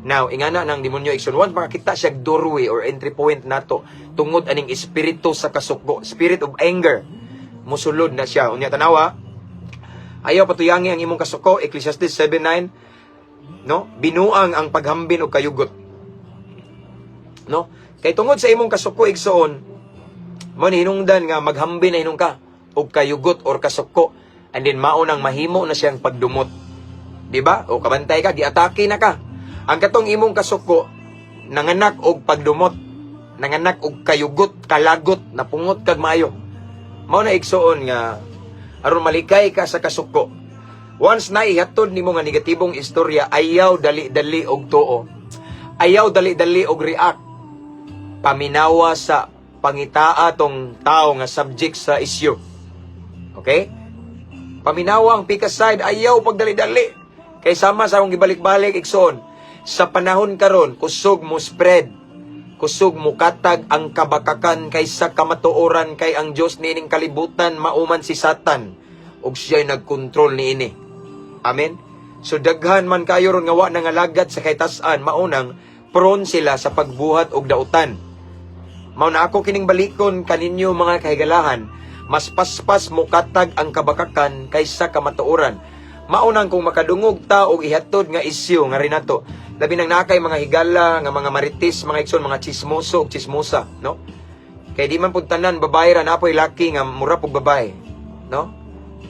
Now, ingana ng demonyo igsoon, once makita siya doorway or entry point nato tungod aning espiritu sa kasuko, spirit of anger, musulod na siya. Unya tanawa, ayaw patuyangi ang imong kasuko, Ecclesiastes 7:9, no? Binuang ang paghambin og kayugot. No? Kay tungod sa imong kasuko igsoon, mo ni hinungdan nga maghambin na hinung ka og kayugot or kasuko, and then maunang mahimo na siyang pagdumot. Di ba? O kabantay ka, giatake na ka. Ang katong imong kasuko, nanganak og pagdumot, nanganak og kayugot, kalagot, napungot kag maayo. Mao na igsoon nga aron malikay ka sa kasuko. Once na ihatod nimo nga negatibong istorya, ayaw dali-dali og tuo. Ayaw dali-dali og react. Paminawa sa pangitaa tong tao nga subject sa issue. Okay? Paminawa ang pikas side, ayaw pagdali-dali. Kay sama sa akong gibalik-balik igsoon. Sa panahon karon, kusog mo spread. Kusog mo katag ang kabakakan kaysa kamatuoran kay ang Dios niining kalibutan mauman si Satan ug siya'y nagkontrol niini. Amen. So daghan man kayo ron nga wa nangalagat sa kaytas-an, maunang prone sila sa pagbuhat og dautan. Mao na ako kining balikon kaninyo mga kahigalahan, mas paspas mo katag ang kabakakan kaysa kamatuoran. Maunang kung makadungog ta og ihatod nga isyu nga rin nato. Labi nang nakay mga higala, nga mga maritis, mga igsoon, mga chismoso, chismosa, no? Kaya di man pud tanan babae ra napoy laki nga mura pug babae, no?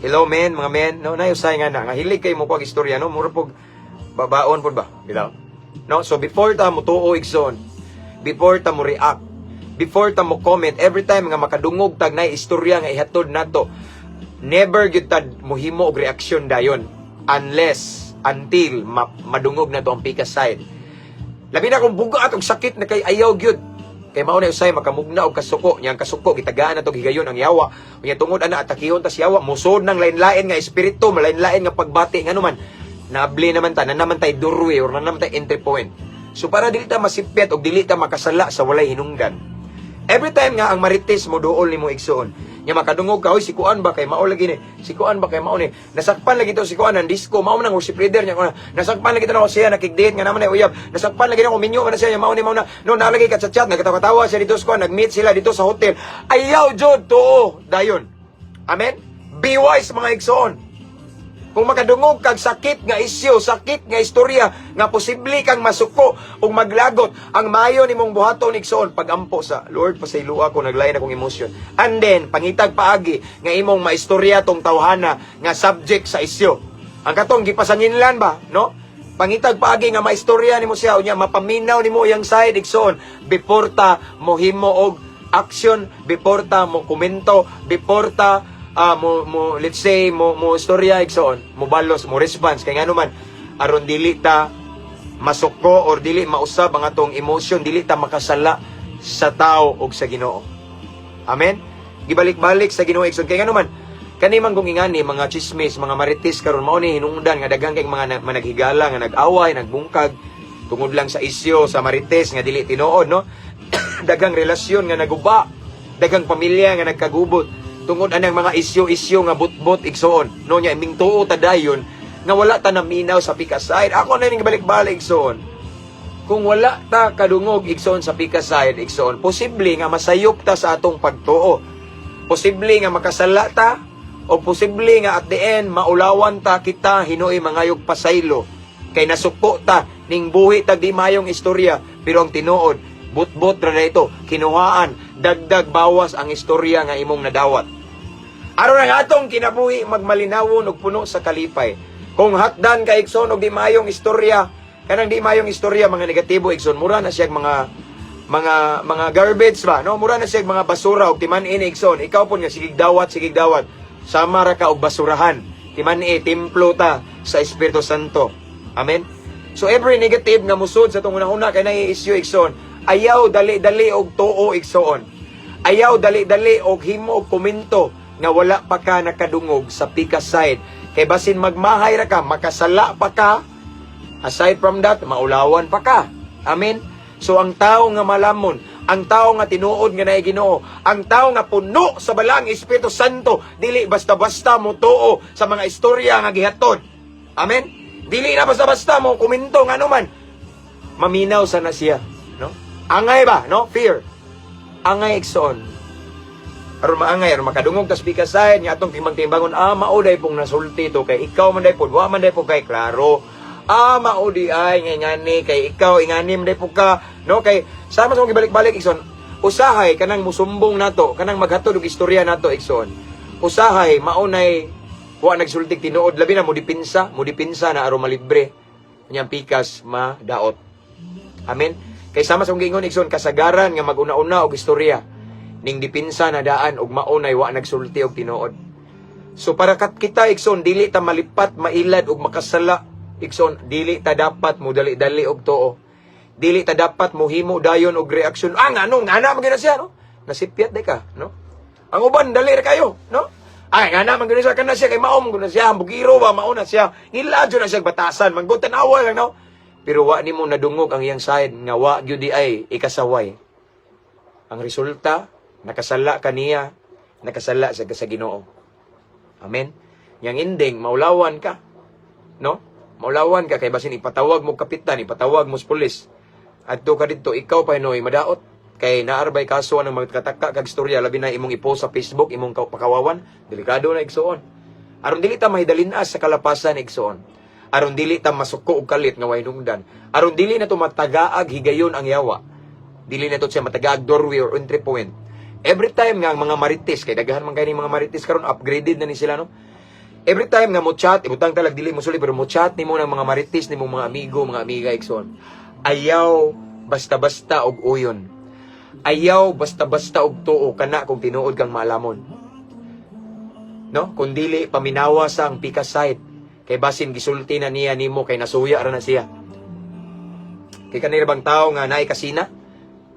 Hello men, mga men, no? Nayusay nga na, nga hilig kay mo pag istorya, no? Mura pug babaon pud ba? Bitaw. No? So before ta mo tuo igsoon, before ta mo react, before ta mo comment, every time nga makadungog tag na istorya nga ihatod nato, never gyud ta mohimo og reaksyon dayon until madungog na to ang pikas side. Labi na kung bugat og sakit na kay ayaw gyud. Kay mao na usay makamugna og kasuko, nya ang kasuko gitagaan na to higayon ang yawa. Unya tungod ana atakihon ta si yawa, musod nang lain-lain nga espiritu, malain-lain nga pagbati nganuman. Nabli naman ta, naman tay doorway or naman tay entry point. So para dili ta masipyat og dili ta makasala sa walay hinungdan. Every time nga ang marites mo duol nimo igsoon, nya makadungog ka, hoy si kuan ba kay mao lagi ni, si kuan ba kay mao ni, nasakpan lagi to si kuan ang disco, mao nang worship leader nya kuan, nasakpan lagi to na siya nakigdate nga naman ay uyab, nasakpan lagi na ko minyo man siya mao na no nalagay ka sa chat, nagkatawa siya dito sa kuan, nagmeet sila dito sa hotel. Ayaw jud to dayon. Amen. Be wise mga igsoon. Kung makadungog kag sakit nga isyu, sakit nga istorya, nga posible kang masuko o maglagot, ang mayo nimong buhaton igsoon, pagampo sa Lord, pasaylo ako, naglain akong emosyon. And then, pangitag paagi, nga imong maistorya tong tawhana, nga subject sa isyu. Ang katong, gipasanginlan ba, no? Pangitag paagi nga maistorya nimo siya, unya mapaminaw nimo yang side igsoon, before ta mohimo og action, before ta mo komento, before ta let's say mo istorya igsoon, mo balos, mo response kay ngano man aron dili ta masuko or dili mausab ang atong emotion, dili ta makasala sa tao og sa Ginoo. Amen. Gibalik-balik sa Ginoo igsoon kay ngano man kani man kung ingani mga chismis, mga marites karon mao ni hinungdan nga daghang kay mga naghigala nga nag-away, nagbungkag tungod lang sa isyu sa marites nga dili tinuod, no? dagang relasyon nga naguba, dagang pamilya nga nagkagubot tungod anang mga isyu-isyu nga butbot igsoon. No nya iming tuo ta dayon nga wala ta naminaw sa pikaside. Ako na ning balik-balik igsoon. Kung wala ta kadungog igsoon sa pikaside igsoon, posible nga masayop ta sa atong pagtuo. Posible nga makasala ta o posible nga at the end maulawan ta kita hinuoy mangayog pasaylo. Kay nasuko ta ning buhi tag di mayong istorya, pero ang tinuod butbot ra na ito, kinuhaan, dagdag bawas ang istorya nga imong nadawat. Aron ang atong kinabuhi magmalinawon og puno sa kalipay. Kung hatdan ka igsoon og di mayong istorya, kanang di mayong istorya mga negatibo igsoon, mura na siya mga garbage ba, no? Mura na siya mga basura og timan-in igsoon. Ikaw pun nga sigig dawat. Sama ra ka og basurahan. Timan-i templo ta sa Espiritu Santo. Amen. So every negative nga musud sa tong una-una kay nay issue igsoon, ayaw dali-dali og tuo igsoon. Ayaw dali-dali og himo og komento nga wala pa ka nakadungog sa pikaside. Kay basin magmahay ra ka, makasala pa ka. Aside from that, maulawan pa ka. Amen. So ang tao nga malamon, ang tao nga tinuod nga naay Ginoo, ang tao nga puno sa balang Espiritu Santo, dili basta-basta mo tuo sa mga istorya nga gihatod. Amen. Dili na basta-basta mo komento nga anuman. Maminaw sana siya, no? Angay ba, no? Fear. Angay igsoon. Aron maangay, aron makadungog tas pikasayad nga atong timbang-timbangon, mauday pong nasulti to kay ikaw man day pod, wa man day po kay klaro. Maudi ay ngani kay ikaw ingani man day po ka, no? Kay sama sa mong gibalik-balik igsoon, usahay kanang musumbong nato, kanang maghatod og istorya nato igsoon. Usahay maunay wa nagsultik tinuod, labi na mo dipinsa na aron malibre. Kanyang pikas madaot. Amen. Kay sama sa mong giingon igsoon, kasagaran nga maguna-una og istorya ning dipinsa na daan og maunay wa nagsulti og tinuod. So para kat kita igsoon, dili ta malipat, mailad og makasala igsoon, dili ta dapat mo dali-dali og tuo. Dili ta dapat mo himo dayon og reaksyon. Nga na man siya, no? Nasipyat day ka, no? Ang uban dali ra kayo, no? Nga na man siya kana siya kay maom guna siya, bugiro ba mauna siya. Ngiladyo na siya batasan, manggutanawa lang, no? Pero wa nimo nadungog ang iyang side nga wa gyud di ay ikasaway. Ang resulta, nakasala kaniya, nakasala sa Ginoo. Amen. Yang ending maulawan ka. No? Maulawan ka kay basin ipatawag mo kapitan, ipatawag mo pulis. Adto ka dito, ikaw pa hinoy madaot kay naarbay kaso ng magkataka kag istorya labi na imong ipost sa Facebook, imong pakawawan, delikado na igsoon. Aron dili ta mahidalinas sa kalapasan igsoon. Aron dili ta masuko og kalit nga way nungdan. Aron dili na to matagaag higayon ang yawa. Dili na to siya matagaag doorway or entry point. Every time nga ang mga marites, kay daghan man kay mga marites karon upgraded na ni sila, no? Every time nga mo chat, ibutang talag dili mo suli pero mo chat nimo ng mga marites nimo mga amigo, mga amiga igsoon. Ayaw basta-basta og uyon. Ayaw basta-basta og tuo kana kung tinuod kang maalamon. No? Kung dili paminawa sa ang pikaside, kay basin gisulti na niya nimo kay nasuya ra na siya. Kay kanira bang tao nga naay kasina,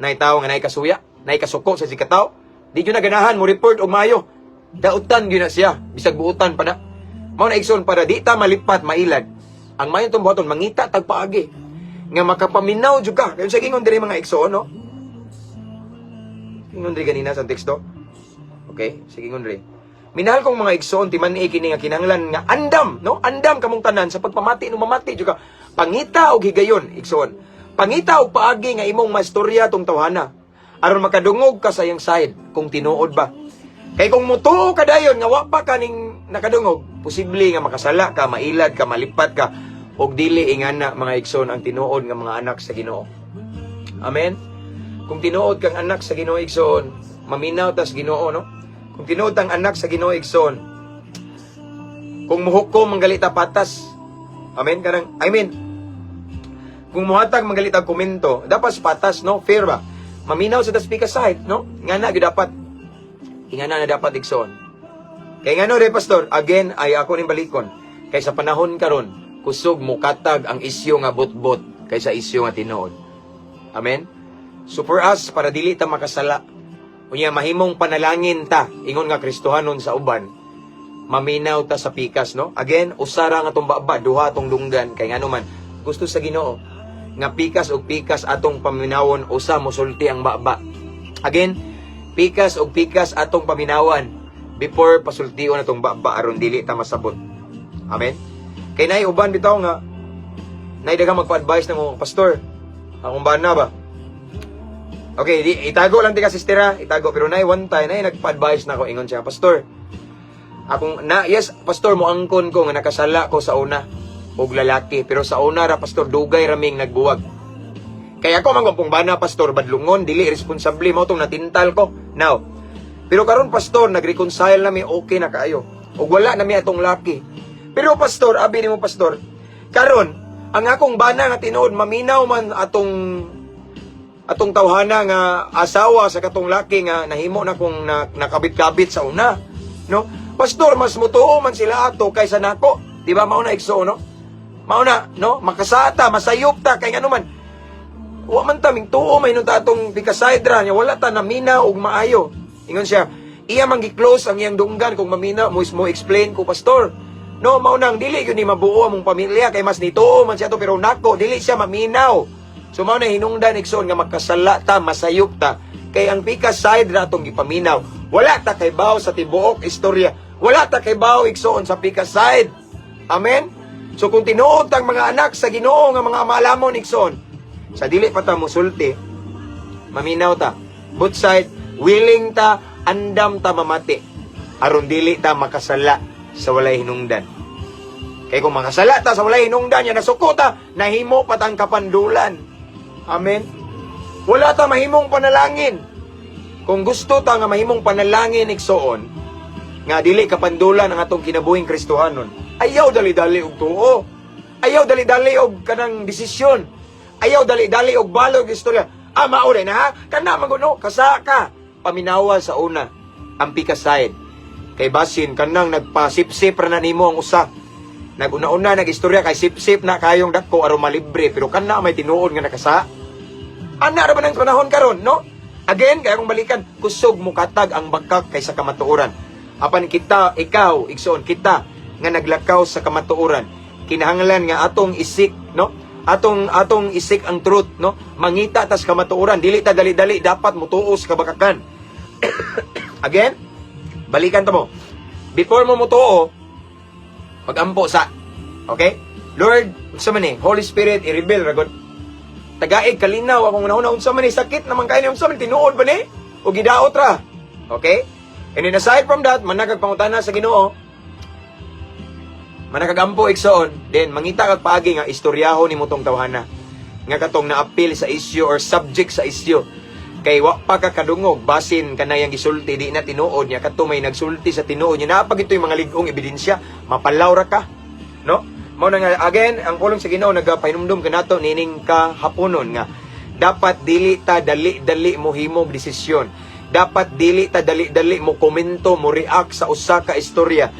naay tao nga naay kasuya, naay kasuko sa sikataw, di gyud na ganahan mo report og maayo. Dautan gyud na siya, bisag buutan pa na. Mao na igsoon para di ta malipat mailad. Ang mayon tong buhaton mangita tag paagi nga makapaminaw jud ka. Kay sa gingon diri mga igsoon, no? Ingon diri ganina sa teksto. Okay, sige ngon diri. Minahal kong mga igsoon timan-i kini nga kinahanglan nga andam, no? Andam kamong tanan sa pagpamati no mamati jud ka. Pangita og higayon igsoon. Pangita og paagi nga imong maistorya tong tawhana. Aron makadungog ka sa iyang side kung tinuod ba. Kay kung mutuo ka dayon nga wa pa kaning nakadungog, posible nga makasala ka, mailad ka, malipat ka og dili ingana mga igsoon ang tinuod nga mga anak sa Ginoo. Amen. Kung tinuod kang anak sa Ginoo igsoon, maminaw tas Ginoo, no? Kung tinuod ang anak sa Ginoo igsoon, kung muhukom manggalita patas. Amen kanang kung muhatag manggalita komento, dapat patas, no? Fair ba? Maminaw sa speaker side, no? Ngana gyud dapat. Ingana na dapat igsoon. Kay ngano re pastor, again ay ako ning balikon. Kay sa panahon karon, kusog mo katag ang isyu nga butbot kaysa isyu nga tinuod. Amen. So for us, para dili ta makasala, unya mahimong panalangin ta, ingon nga Kristohanon sa uban, maminaw ta sa pikas, no? Again, usara nga tong baba, duha tong dunggan, kay ngano man, gusto sa Ginoo, nga pikas og pikas atong paminawon, usa mosulti ang baba. Again, pikas og pikas atong paminawan before pasultiyon atong baba aron dili ta masabot. Amen. Kay nay uban bitaw nga nay daghang magpa-advise ng mga pastor. Akong bana ba? Okay, itago lang ti ka sistera, itago pero nay one time nay nagpa-advise na ko ingon siya, pastor. Yes, pastor mo angkon ko nga nakasala ko sa una og lalaki pero sa una ra pastor dugay raming nagbuwag. Kaya ako mangumpong bana pastor badlungon dili responsable mo tong natintal ko. Now, pero karon pastor nagreconcile na mi okay na kaayo. Og wala na mi atong laki. Pero pastor, abi nimo pastor, karon ang akong bana nga tinuod maminaw man atong tawhana nga asawa sa katong laki nga nahimo na kung nakabit-kabit sa una, no? Pastor, mas mutuo man sila ato kaysa nako. Di ba mao na igso, no? Mao na, no? Makasata, masayop ta kay ngano man. Wa man ta ming tuo may nun ta atong pikasaydra nya wala ta namina og maayo. Ingon siya, iya man gi-close ang iyang dunggan kung mamina mo explain ko pastor. No, mao nang dili gyud ni mabuo among pamilya kay mas nituo man siya to pero nako dili siya maminaw. So mao na hinungdan igsoon nga magkasala ta, masayop ta. Kay ang pikasaydra atong gipaminaw. Wala ta kay bawo sa tibuok istorya. Wala ta kay bawo igsoon sa pikasayd. Amen. So kung tinuod tang mga anak sa Ginoo nga mga maalamon igsoon, sa dili pa ta musulti, maminaw ta. Both side, willing ta, andam ta mamati. Aron dili ta makasala sa walay hinungdan. Kay kung makasala ta sa walay hinungdan, yan nasuko ta, nahimo pa tang kapandulan. Amen. Wala ta mahimong panalangin. Kung gusto ta nga mahimong panalangin igsoon, nga dili kapandulan ang atong kinabuhing Kristohanon, ayaw dali-dali og tuo. Ayaw dali-dali og kanang desisyon. Ayaw dali-dali og balog istorya. Maure na ha? Kana maguno, kasa ka. Paminawa sa una, ang pikasayd. Kay basin, kanang nagpa-sip-sip ra na nimo ang usa. Naguna-una, nag-istorya kay sip-sip na kayong dako aron malibre. Pero kana may tinuod nga nakasa. Ana ra ba ng panahon karon, no? Again, kaya kung balikan, kusog mo katag ang bakak kaysa kamatuoran. Apan kita, ikaw, igsoon, kita, nga naglakaw sa kamatuoran. Kinahanglan nga atong isik, no? Atong isik ang truth, no? Mangita tas kamatuoran, dili ta dali-dali dapat mutuos kabakakan. Again, balikan to mo. Before mo mutuo, magampo sa. Okay? Lord, unsa man ni? Holy Spirit, i-reveal ragon. Tagaig kalinaw akong una unsa man ni sakit naman kay ni unsa man tinuod ba ni? O gidaot ra. Okay? And then aside from that, manakag pangutana sa Ginoo. Manakagampo igsoon, then mangita kag paagi nga istoryahon nimo tong tawhana. Nga katong na-appeal sa issue or subject sa issue. Kay wa pa ka kadungog basin kanayang gisulti di na tinuod niya kadto may nagsulti sa tinuod niya napag ito'y mga ligong ebidensya, mapalaw ra ka. No? Mao na nga again ang pulong sa Ginoo nagapahinumdum kanato nining kahaponon nga dapat dili ta dali-dali mo himog desisyon. Dapat dili ta dali-dali mo komento, mo react sa usa ka istorya.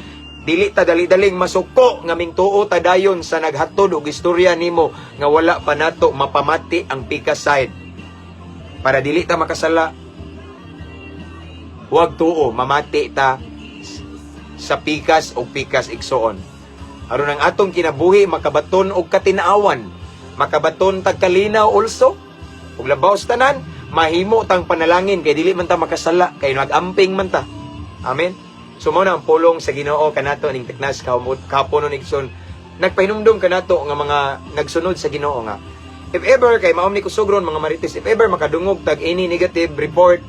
Dili ta dali-daling masuko nga mingtuo ta dayon sa naghatod og istorya nimo nga wala pa nato mapamati ang pikasayd. Para dili ta makasala, huwag tuo, mamati ta sa pikas o pikas igsoon. Aron ang atong kinabuhi makabaton og katinaawan, makabaton tag kalinaw also, ug labaw sa tanan, mahimo tang panalangin kay dili man ta makasala kay nagamping man ta. Amen. So mao na ang pulong sa Ginoo kanato ning teknas kahaponon igsoon. Nagpahinumdum kanato nga mga nagsunod sa Ginoo nga if ever kay maom ni kusugron mga marites, if ever makadungog tag any negative report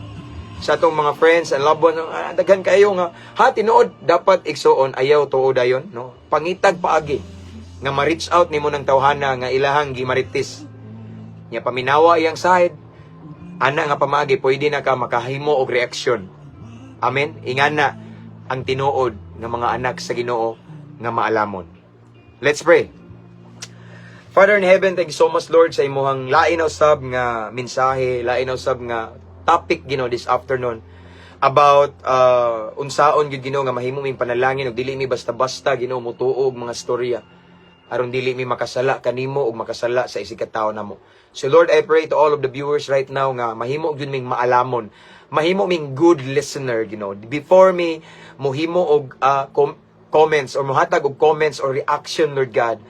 sa atong mga friends and loved ones, daghan kayo nga ha tinuod dapat igsoon ayaw tuo dayon, no? Pangitag paagi nga ma-reach out nimo ng tawhana nga ilahang gimarites. Nya paminawa iyang side, ana nga pamaagi pwede na ka makahimo og reaksyon. Amen. Ingana ang tinuod ng mga anak sa Ginoo nga maalamon. Let's pray. Father in heaven, thank you so much Lord sa imuhang lain usab nga mensahe, lain usab nga topic Ginoo this afternoon about unsaon gyud Ginoo nga mahimo ming panalangin ug dili mi basta-basta Ginoo mutuo og mga storya aron dili mi makasala kanimo ug makasala sa isig ka tawo namo. So Lord, I pray to all of the viewers right now nga mahimo gyud ming maalamon, mahimo ming good listener Ginoo. Before me mohimo og comments or mohatag og comments or reaction Lord God,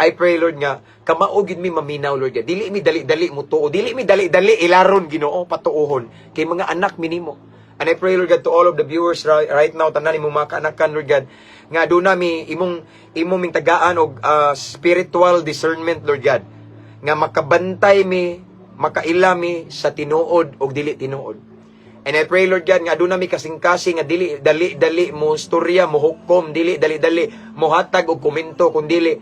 I pray, Lord, nga, kamaugid mi maminaw, Lord, nga. Dili mi dali-dali mo tuo. Dili mi dali-dali ilaron, Ginoo, patuuhon. Kay mga anak minimo. And I pray, Lord God, to all of the viewers right now, tanan imong mga kaanakan, Lord God, nga doon nami imong ming tagaan og spiritual discernment, Lord God, nga makabantay mi, makaila mi sa tinuod og dili tinuod. And I pray, Lord God, nga doon nami kasing-kasing nga dili dali-dali mo storya, mo hukom, dili dali-dali mo hatag og komento, kun dili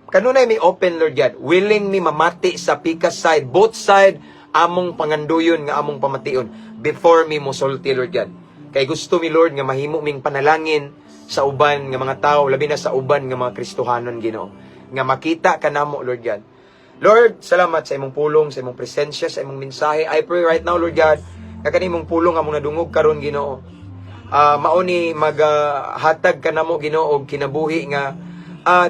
kanunay mi open, Lord God, willing mi mamati sa pikas side, both side, among panganduyon nga among pamation before mi mosulti, Lord God. Kay gusto mi, Lord, nga mahimo ming panalangin sa uban nga mga tao, labi na sa uban nga mga Kristohanon, Ginoo, nga makita kanamo, Lord God. Lord, salamat sa imong pulong, sa imong presensya, sa imong mensahe. I pray right now, Lord God, nga kanimong pulong among nadungog karon, Ginoo, mao ni maghatag kanamo, Ginoo, og kinabuhi nga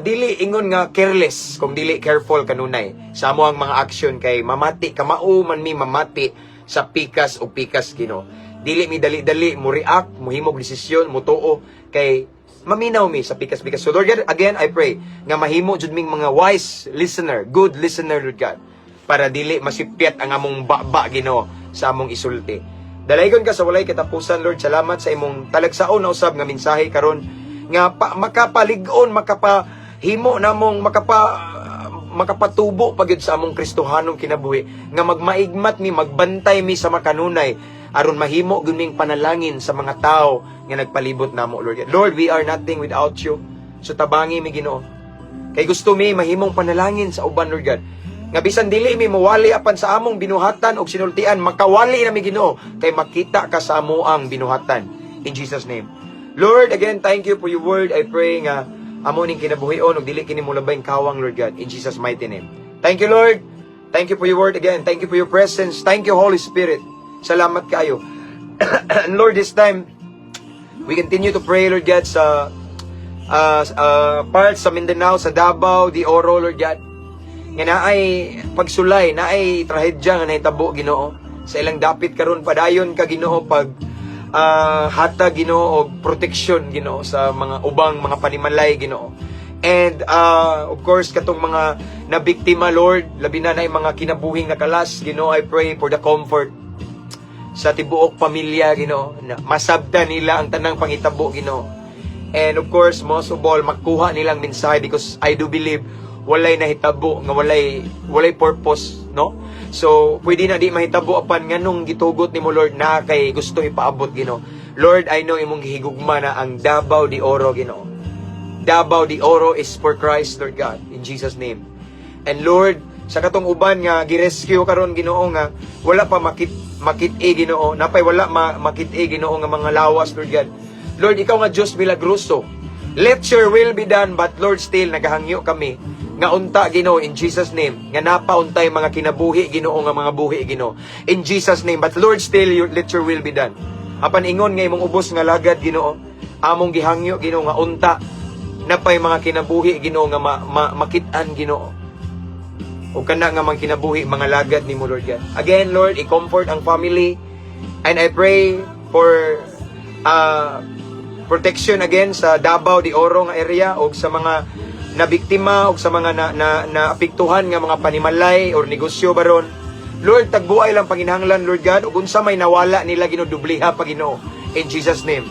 dili ingon nga careless, kung dili careful kanunay sa amo ang mga action, kay mamati kamao man mi mamati sa pikas o pikas, Ginoo. Dili mi dali-dali mo react, mo himog desisyon, mo tuo, kay maminaw mi sa pikas-pikas. So Lord God, again I pray nga mahimo jud ming mga wise listener, good listener, Lord God, para dili masipyat ang among baba, Ginoo, sa among isulti. Dalaygon ka sa walay katapusan, Lord. Salamat sa imong talagsaon na usab nga mensahe karon, nga makapalig-on, makapahimo namong makapatubo pagid sa among Kristohanong kinabuhi, nga magmaigmat mi, magbantay mi sa makanunay, aron mahimo guming panalangin sa mga tao nga nagpalibot namo, Lord. Lord, we are nothing without you. So tabangi mi, Ginoo. Kay gusto mi mahimong panalangin sa uban, Lord God, nga bisan dili mi mawali apan sa among binuhatan og sinultian, makawali na mi, Ginoo, kay makita ka sa amoang binuhatan. In Jesus name. Lord, again, thank you for your word. I pray nga amo ning kinabuhion og dili kini mo labayng kawang, Lord God, in Jesus mighty name. Thank you, Lord. Thank you for your word again. Thank you for your presence. Thank you, Holy Spirit. Salamat kayo. And Lord, this time we continue to pray, Lord God, sa parts sa Mindanao, sa Davao, de Oro, Lord God, nga naay pagsulay, naay trahedya nga nahitabo, Ginoo, sa ilang dapit karon. Padayon ka, Ginoo, pag hatag, Ginoo, og protection, Ginoo, sa mga ubang mga panimalay, Ginoo. And of course, katong mga nabiktima, Lord, labi na yung mga kinabuhing nakalas, Ginoo, I pray for the comfort sa tibuok pamilya, Ginoo, na masabta nila ang tanang pangitabo, Ginoo. And of course, most of all, makuha nilang mensahe, because I do believe walay nahitabo nga walay purpose, no? So pwede na di mahitabo apan nganong gitugot nimo, Lord, na kay gusto ipaabot, Ginoo. Lord, I know imong gihigugma na ang Davao de Oro, Ginoo. Davao de Oro is for Christ, Lord God, in Jesus name. And Lord, sa katong uban nga girescue karon, Ginoo, nga wala pa makit-e, Ginoo, napay wala makit-e, Ginoo, nga mga lawas, Lord God. Lord, ikaw nga Diyos milagroso. Let your will be done, but Lord, still nagahangyo kami nga unta, Ginoo, in Jesus name, nga napauntay mga kinabuhi, Ginoo, nga mga buhi, Ginoo, in Jesus name. But Lord, still let your will be done. Apan ingon nga imong ubos nga lagad, Ginoo, among gihangyo, Ginoo, nga unta napay mga kinabuhi, Ginoo, nga makit-an, Ginoo, o kana nga mga kinabuhi, mga lagad nimo, Lord God. Again, Lord, i-comfort ang family, and I pray for protection again sa Davao de Oro nga area, o sa mga nabiktima, o sa mga naapektuhan nga mga panimalay or negosyo baron. Lord, tagbuay lang panginahanglan, Lord God, ug unsa may nawala nila, Ginoo, dubliha pa, Ginoo, in Jesus name.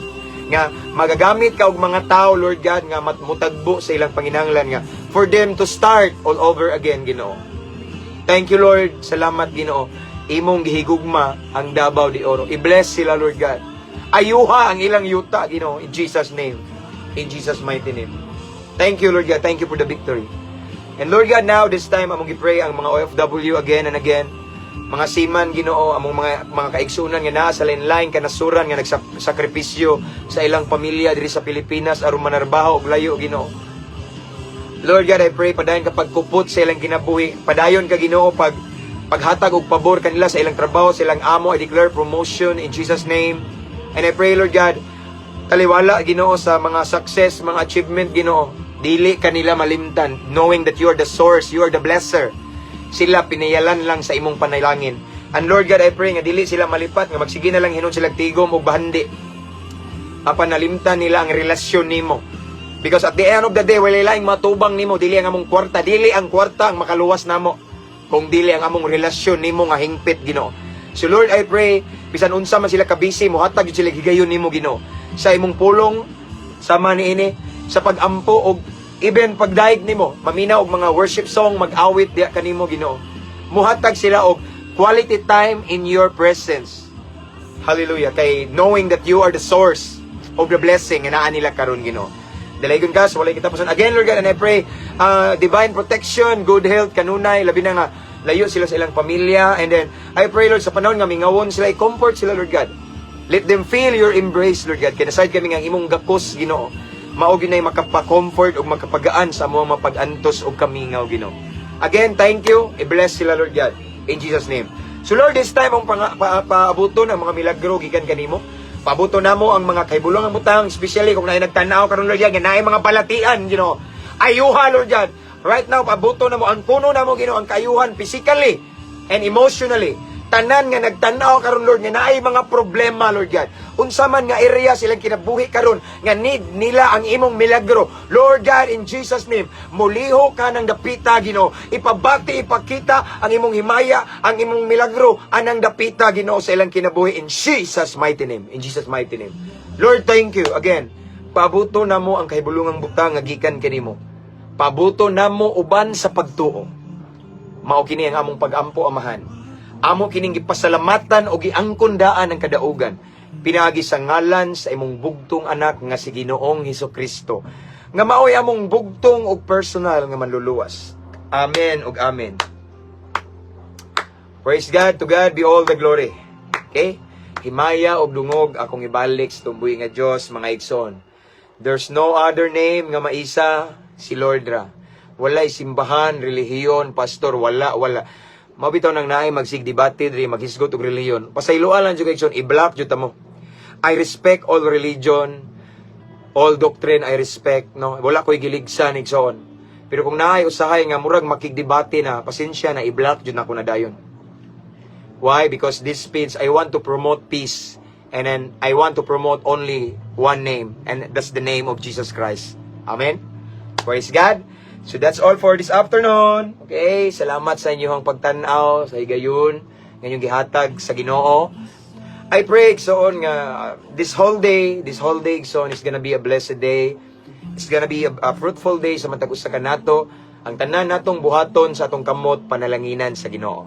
Nga magagamit ka og mga tao, Lord God, nga mutagbo sa ilang panginahanglan, nga for them to start all over again, Ginoo. Thank you, Lord. Salamat, Ginoo. Imong gihigugma ang Davao de Oro. I-bless sila, Lord God. Ayuha ang ilang yuta, Ginoo, in Jesus name. In Jesus mighty name. Thank you, Lord God. Thank you for the victory. And Lord God, now, this time, among gipray ang mga OFW again and again. Mga seaman, Ginoo, among mga kaigsunan nga naa sa lain-lain kanasuran nga nagsakripisyo sa ilang pamilya diri sa Pilipinas aron manarbaho og layo, Ginoo. Lord God, I pray padayon ka pagkupot sa ilang kinabuhi. Padayon ka, Ginoo, paghatag og pabor kanila sa ilang trabaho, sa ilang amo. I declare promotion in Jesus name. And I pray, Lord God, taliwala, Ginoo, sa mga success, mga achievement, Ginoo. Dili kanila malimtan, knowing that you are the source, you are the blesser. Sila pinayalan lang sa imong panalangin. And Lord God, I pray nga dili sila malipat, nga magsige na lang hinon sila tigom o bahandi. Apan nalimtan nila ang relasyon nimo. Because at the end of the day, wala laing matubang nimo, dili ang among kwarta, dili ang kwarta ang makaluwas namo, kung dili ang among relasyon nimo nga hingpit, Ginoo. So Lord, I pray, bisan unsa man sila kabisi, muhatag yun sila higayon nimo, Ginoo. Sa imong pulong, sama niini, sa pagampo og even pagdaig nimo, maminaw og mga worship song, mag-awit diya kanimo, Ginoo. Muhatag sila og quality time in your presence. Hallelujah. Kay knowing that you are the source of the blessing na naa nila karon, Ginoo. Dalaygon ka, so walay kita pasan. Again, Lord God, and I pray divine protection, good health, kanunay, labi na nga layo sila sa ilang pamilya. And then, I pray, Lord, sa panahon nga mingawon sila, i-comfort sila, Lord God. Let them feel your embrace, Lord God. Kaya nasayad kami nga imong gakos, Ginoo. Mao ginay makapa-comfort o makapagaan sa mga mapag-antos o kamingaw, Ginoo. Again, thank you. I-bless sila, Lord God. In Jesus' name. So, Lord, this time, ang paabuto ng mga milagro, gikan kanimo. Paabuto na mo ang mga kaibulong ang butang, especially kung naay nagtanaw karon, Lord God, naay mga balatian, Ginoo. Ayuha, Lord God. Right now, paabuto na mo, ang kuno na mo, Ginoo, ang kayuhan physically and emotionally. Tanan nga nagtanaw karon, Lord, nga naay mga problema, Lord God. Unsa man nga area silang kinabuhi karon nga need nila ang imong milagro. Lord God, in Jesus name, muliho ka ng dapita, Ginoo. Ipabati, ipakita ang imong himaya, ang imong milagro, anang dapita, Ginoo, sa ilang kinabuhi in Jesus mighty name. In Jesus mighty name. Lord, thank you again. Paabuto na mo ang kahibulungang butang nga gikan kanimo. Paabuto na mo uban sa pagtuo. Mao kini ang among pagampo, Amahan. Amo kining gipasalamatan o giangkon daan ang kadaugan. Pinagi sa ngalan sa imong bugtong anak nga si Ginoong Hesukristo. Nga maoy among bugtong og personal nga manluluwas. Amen ug amen. Praise God, to God be all the glory. Okay? Himaya og dungog akong ibalik sa tumboy nga Dios, mga igsoon. There's no other name nga maisa si Lord ra. Walay simbahan, relihiyon, pastor, wala. Mabitaw nang naay magsigdebate diri maghisgot og relihiyon. Pasayloan lang jud kay i-block jud ta mo. I respect all religion, all doctrine I respect, no. Wala koy giligsa igsoon. Pero kung naay usahay nga murag makigdebate na, pasensya na i-block jud nako na dayon. Why? Because this page I want to promote peace, and then I want to promote only one name, and that's the name of Jesus Christ. Amen. Praise God. So that's all for this afternoon. Okay, salamat sa inyong pagtanaw, sa higayon, ngayong gihatag sa Ginoo. I pray, Igsoon, nga this whole day, Igsoon, is gonna be a blessed day. It's gonna be a fruitful day sa matag usa kanato. Ang tanan natong buhaton sa atong kamot, panalanginan sa Ginoo.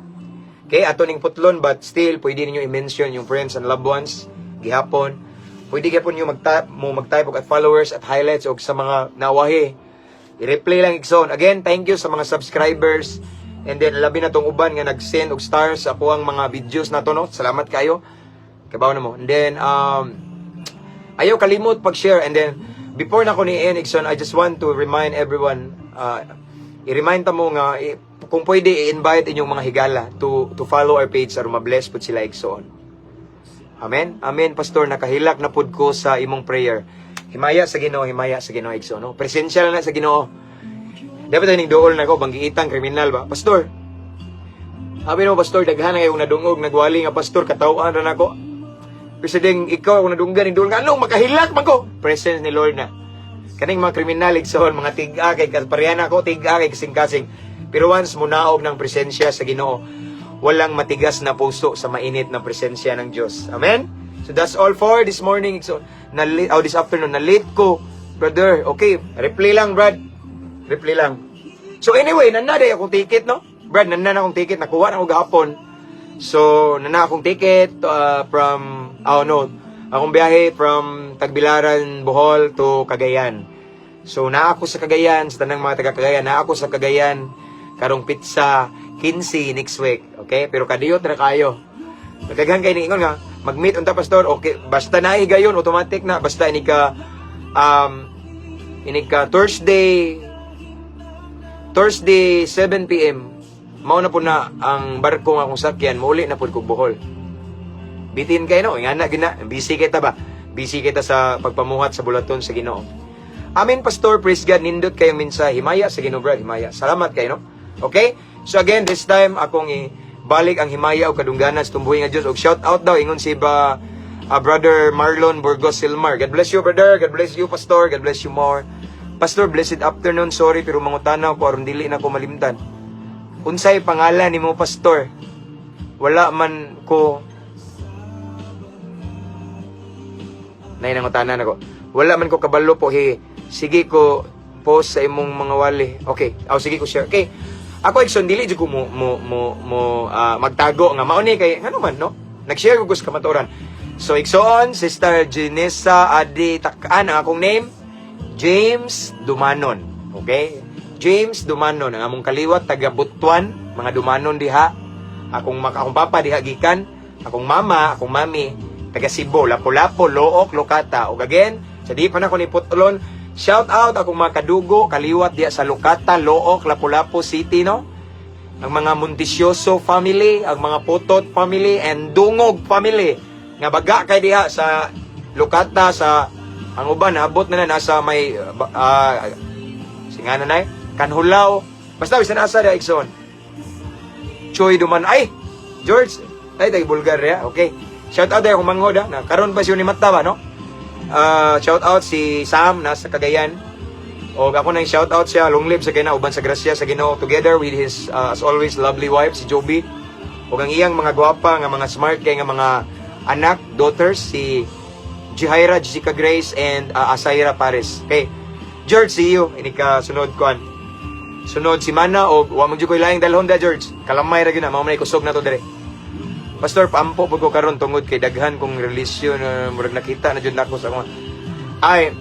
Okay, ato ning putlon, but still, pwede ninyo i-mention yung friends and loved ones, gihapon. Pwede gihapon nyo mag-type at followers at highlights o sa mga nawahi. I-replay lang, Igsoon. Again, thank you sa mga subscribers. And then, labi na tong uban nga nag-send og stars sa kuang mga videos na to, no? Salamat kayo. Kabaw na mo. And then, ayaw kalimot pag-share. And then, before na ko ni Ian, Igsoon, I just want to remind everyone, i-remind ta mo nga, kung pwede, i-invite inyong mga higala to follow our page sa mabless po sila, Igsoon. Amen? Amen, Pastor. Nakahilak na pud ko sa imong prayer. Himaya sa Ginoo, Igsoon, no? Presensya na sa Ginoo. Dapat ning dool na ko banggiitang kriminal ba? Pastor. Sabi mo, Pastor, daghan na kayong nadungog, nagwali nga pastor, katawaan ra nako. Presideng ikaw kung nadunggan ning dool nga, ano makahilak man ko. Presence ni Lord na. Kaning mga kriminal, Igsoon, mga tig-a kay parehan ako, tig-a kay kasing-kasing. Pero once mo naog ng presensya sa Ginoo, walang matigas na puso sa mainit na presensya ng Diyos. Amen? So that's all for this morning. So, this afternoon, na-late ko, brother. Okay, replay lang, Brad. Replay lang. So anyway, nanada akong ticket, no? Brad, nanana akong ticket. Nakuha na ako gahapon. So, nanana akong ticket from, akong biyahe from Tagbilaran, Bohol to Cagayan. So, na ako sa Cagayan, sa tanang mga taga-Cagayan, na ako sa Cagayan, karong pizza, 15 next week. Okay? Pero kadiyot na kayo. Nagdagan kayo ningon nga, mag-meet unta, Pastor. Okay, basta na higayon, automatic na. Basta ini ka Thursday 7 p.m. Mao na po na ang barko nga akong sakyan, mauli na po kog Bohol. Bitin kayo, no? Nga na, busy kita ba? Busy kita sa pagpamuhat sa bulaton sa Ginoo. Amen, Pastor. Praise God. Nindot kayong mensahe. Himaya sa Ginoo, Brad. Himaya. Salamat kayo, no? Okay? So again, this time, akong balik ang himaya o kadungganan sa tumbuhi nga Diyos. O shout out daw, ingon si Brother Marlon Burgos Silmar. God bless you, brother. God bless you, Pastor. God bless you more. Pastor, blessed afternoon. Sorry, pero mangutana ko aron dili na ko malimtan. Unsay pangalan nimo, Pastor? Wala man ko nay nangutana nako. Wala man ko kabalo po. Sige ko post sa imong mga wali. Okay. Sige ko share. Okay. Ako Ikson dili jud ko magtago nga mao ni kay ngano man no. Nag-share ko sa kamaturan. So Ikson, Sister Janessa Adi Takaan ang akong name. James Dumanon. Okay? James Dumanon ang among kaliwat taga Butuan, mga Dumanon diha. Akong papa diha gikan, akong mama, akong mami taga Cebu, Lapu-Lapu, Look, Lokata. Ug again, sa di pa na ko ni Putulon, shout out akong mga kadugo kaliwat diha sa Lokata, Look, Lapu-Lapu City no. Ang mga Montisioso family, ang mga Putot family and Dungog family nga baga kay diha sa Lokata sa ang uban naabot na nasa may singana na Kanhulaw. Basta bisan asa da Ikson. Choy Duman. Ay, George. Ay, tayo Bulgaria. Okay. Shout out kung manghod na karon pa siya ni Mata ba, no? Shout out si Sam nasa Cagayan. O ako nang shout out siya long live sa kina uban sa grasya sa Ginoo together with his as always lovely wife si Joby. O ang iyang mga gwapa nga mga smart kay nga mga anak, daughters si Jihaira, Jessica Grace, and Asaira Pares. Okay. George, see you. Ini ka sunod kuan. Sunod si Mana o wa mo jud koy laing dalhon da George. Kalamay ra gyud na mao man kusog na to dire. Pastor, paampo pud ko karon tungod kay daghan kong relasyon murag nakita na jud nako sa mga. Ay,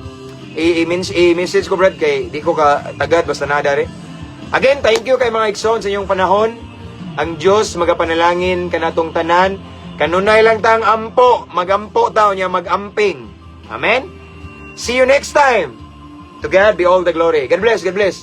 i-message ko brad kay di ko ka tagad basta na dare. Again, thank you kay mga Ikson sa inyong panahon. Ang Dios magapanalangin kanatong tanan. Kanunay lang tang ampo, magampo taw niya magamping. Amen? See you next time. To God be all the glory. God bless, God bless.